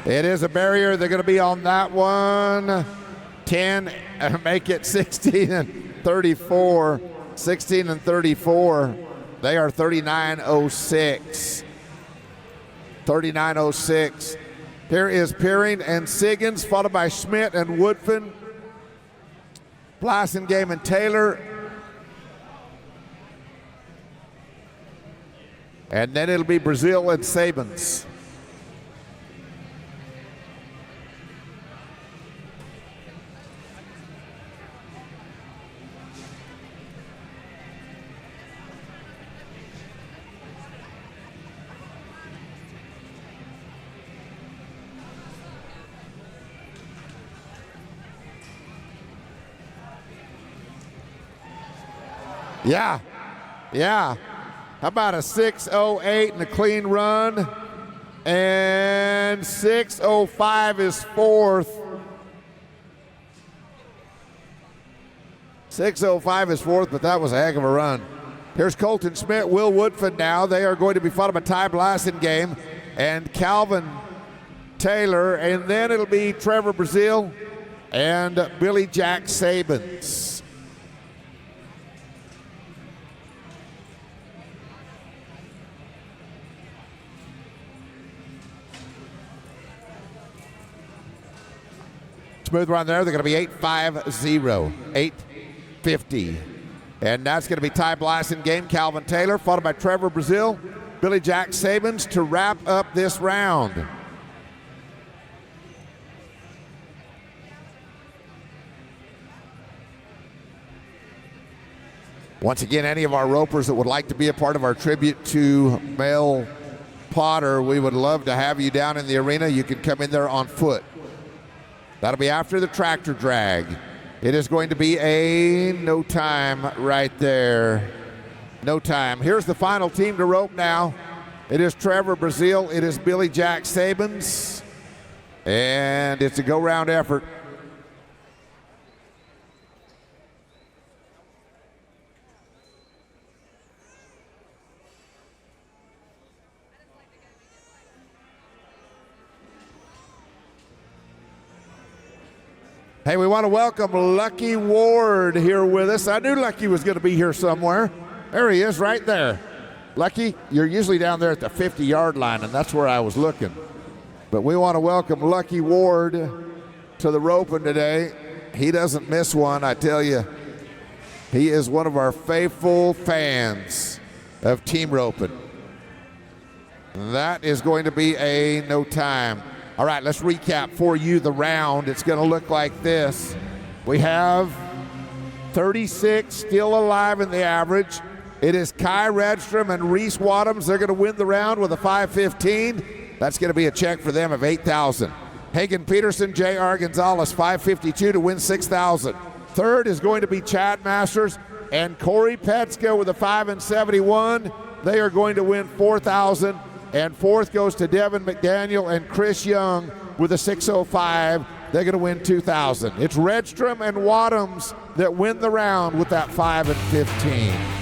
It is a barrier. They're going to be on that one. 10, make it 16 and 34. 16 and 34. They are 39.06. 39.06. Here is Peering and Siggins, followed by Schmidt and Woodfin. Blasingame and Taylor. And then it'll be Brazil and Sabins. Yeah. How about a 6:08 and a clean run? And 6:05 is fourth. 6:05 is fourth, but that was a heck of a run. Here's Colton Schmidt, Will Woodfin now. They are going to be followed by Ty Blasingame and Calvin Taylor, and then it'll be Trevor Brazil and Billy Jack Sabins. Smooth run there. They're going to be 8.50, 8.50. And that's going to be Ty Blasingame, Calvin Taylor, followed by Trevor Brazil, Billy Jack Sabins to wrap up this round. Once again, any of our ropers that would like to be a part of our tribute to Mel Potter, we would love to have you down in the arena. You can come in there on foot. That'll be after the tractor drag. It is going to be a no time right there. No time. Here's the final team to rope now. It is Trevor Brazil. It is Billy Jack Sabins. And it's a go-round effort. Hey, we want to welcome Lucky Ward here with us. I knew Lucky was going to be here somewhere. There he is right there. Lucky, you're usually down there at the 50-yard line, and that's where I was looking. But we want to welcome Lucky Ward to the roping today. He doesn't miss one, I tell you. He is one of our faithful fans of team roping. That is going to be a no time. All right, let's recap for you the round. It's going to look like this. We have 36 still alive in the average. It is Kai Redstrom and Reese Wadhams. They're going to win the round with a 5:15. That's going to be a check for them of $8,000. Hagen Peterson, J.R. Gonzalez, 5:52 to win $6,000. Third is going to be Chad Masters and Corey Petska with a 5:71. They are going to win $4,000. And fourth goes to Devin McDaniel and Chris Young with a 6:05. They're going to win $2,000. It's Redstrom and Wadhams that win the round with that 5:15.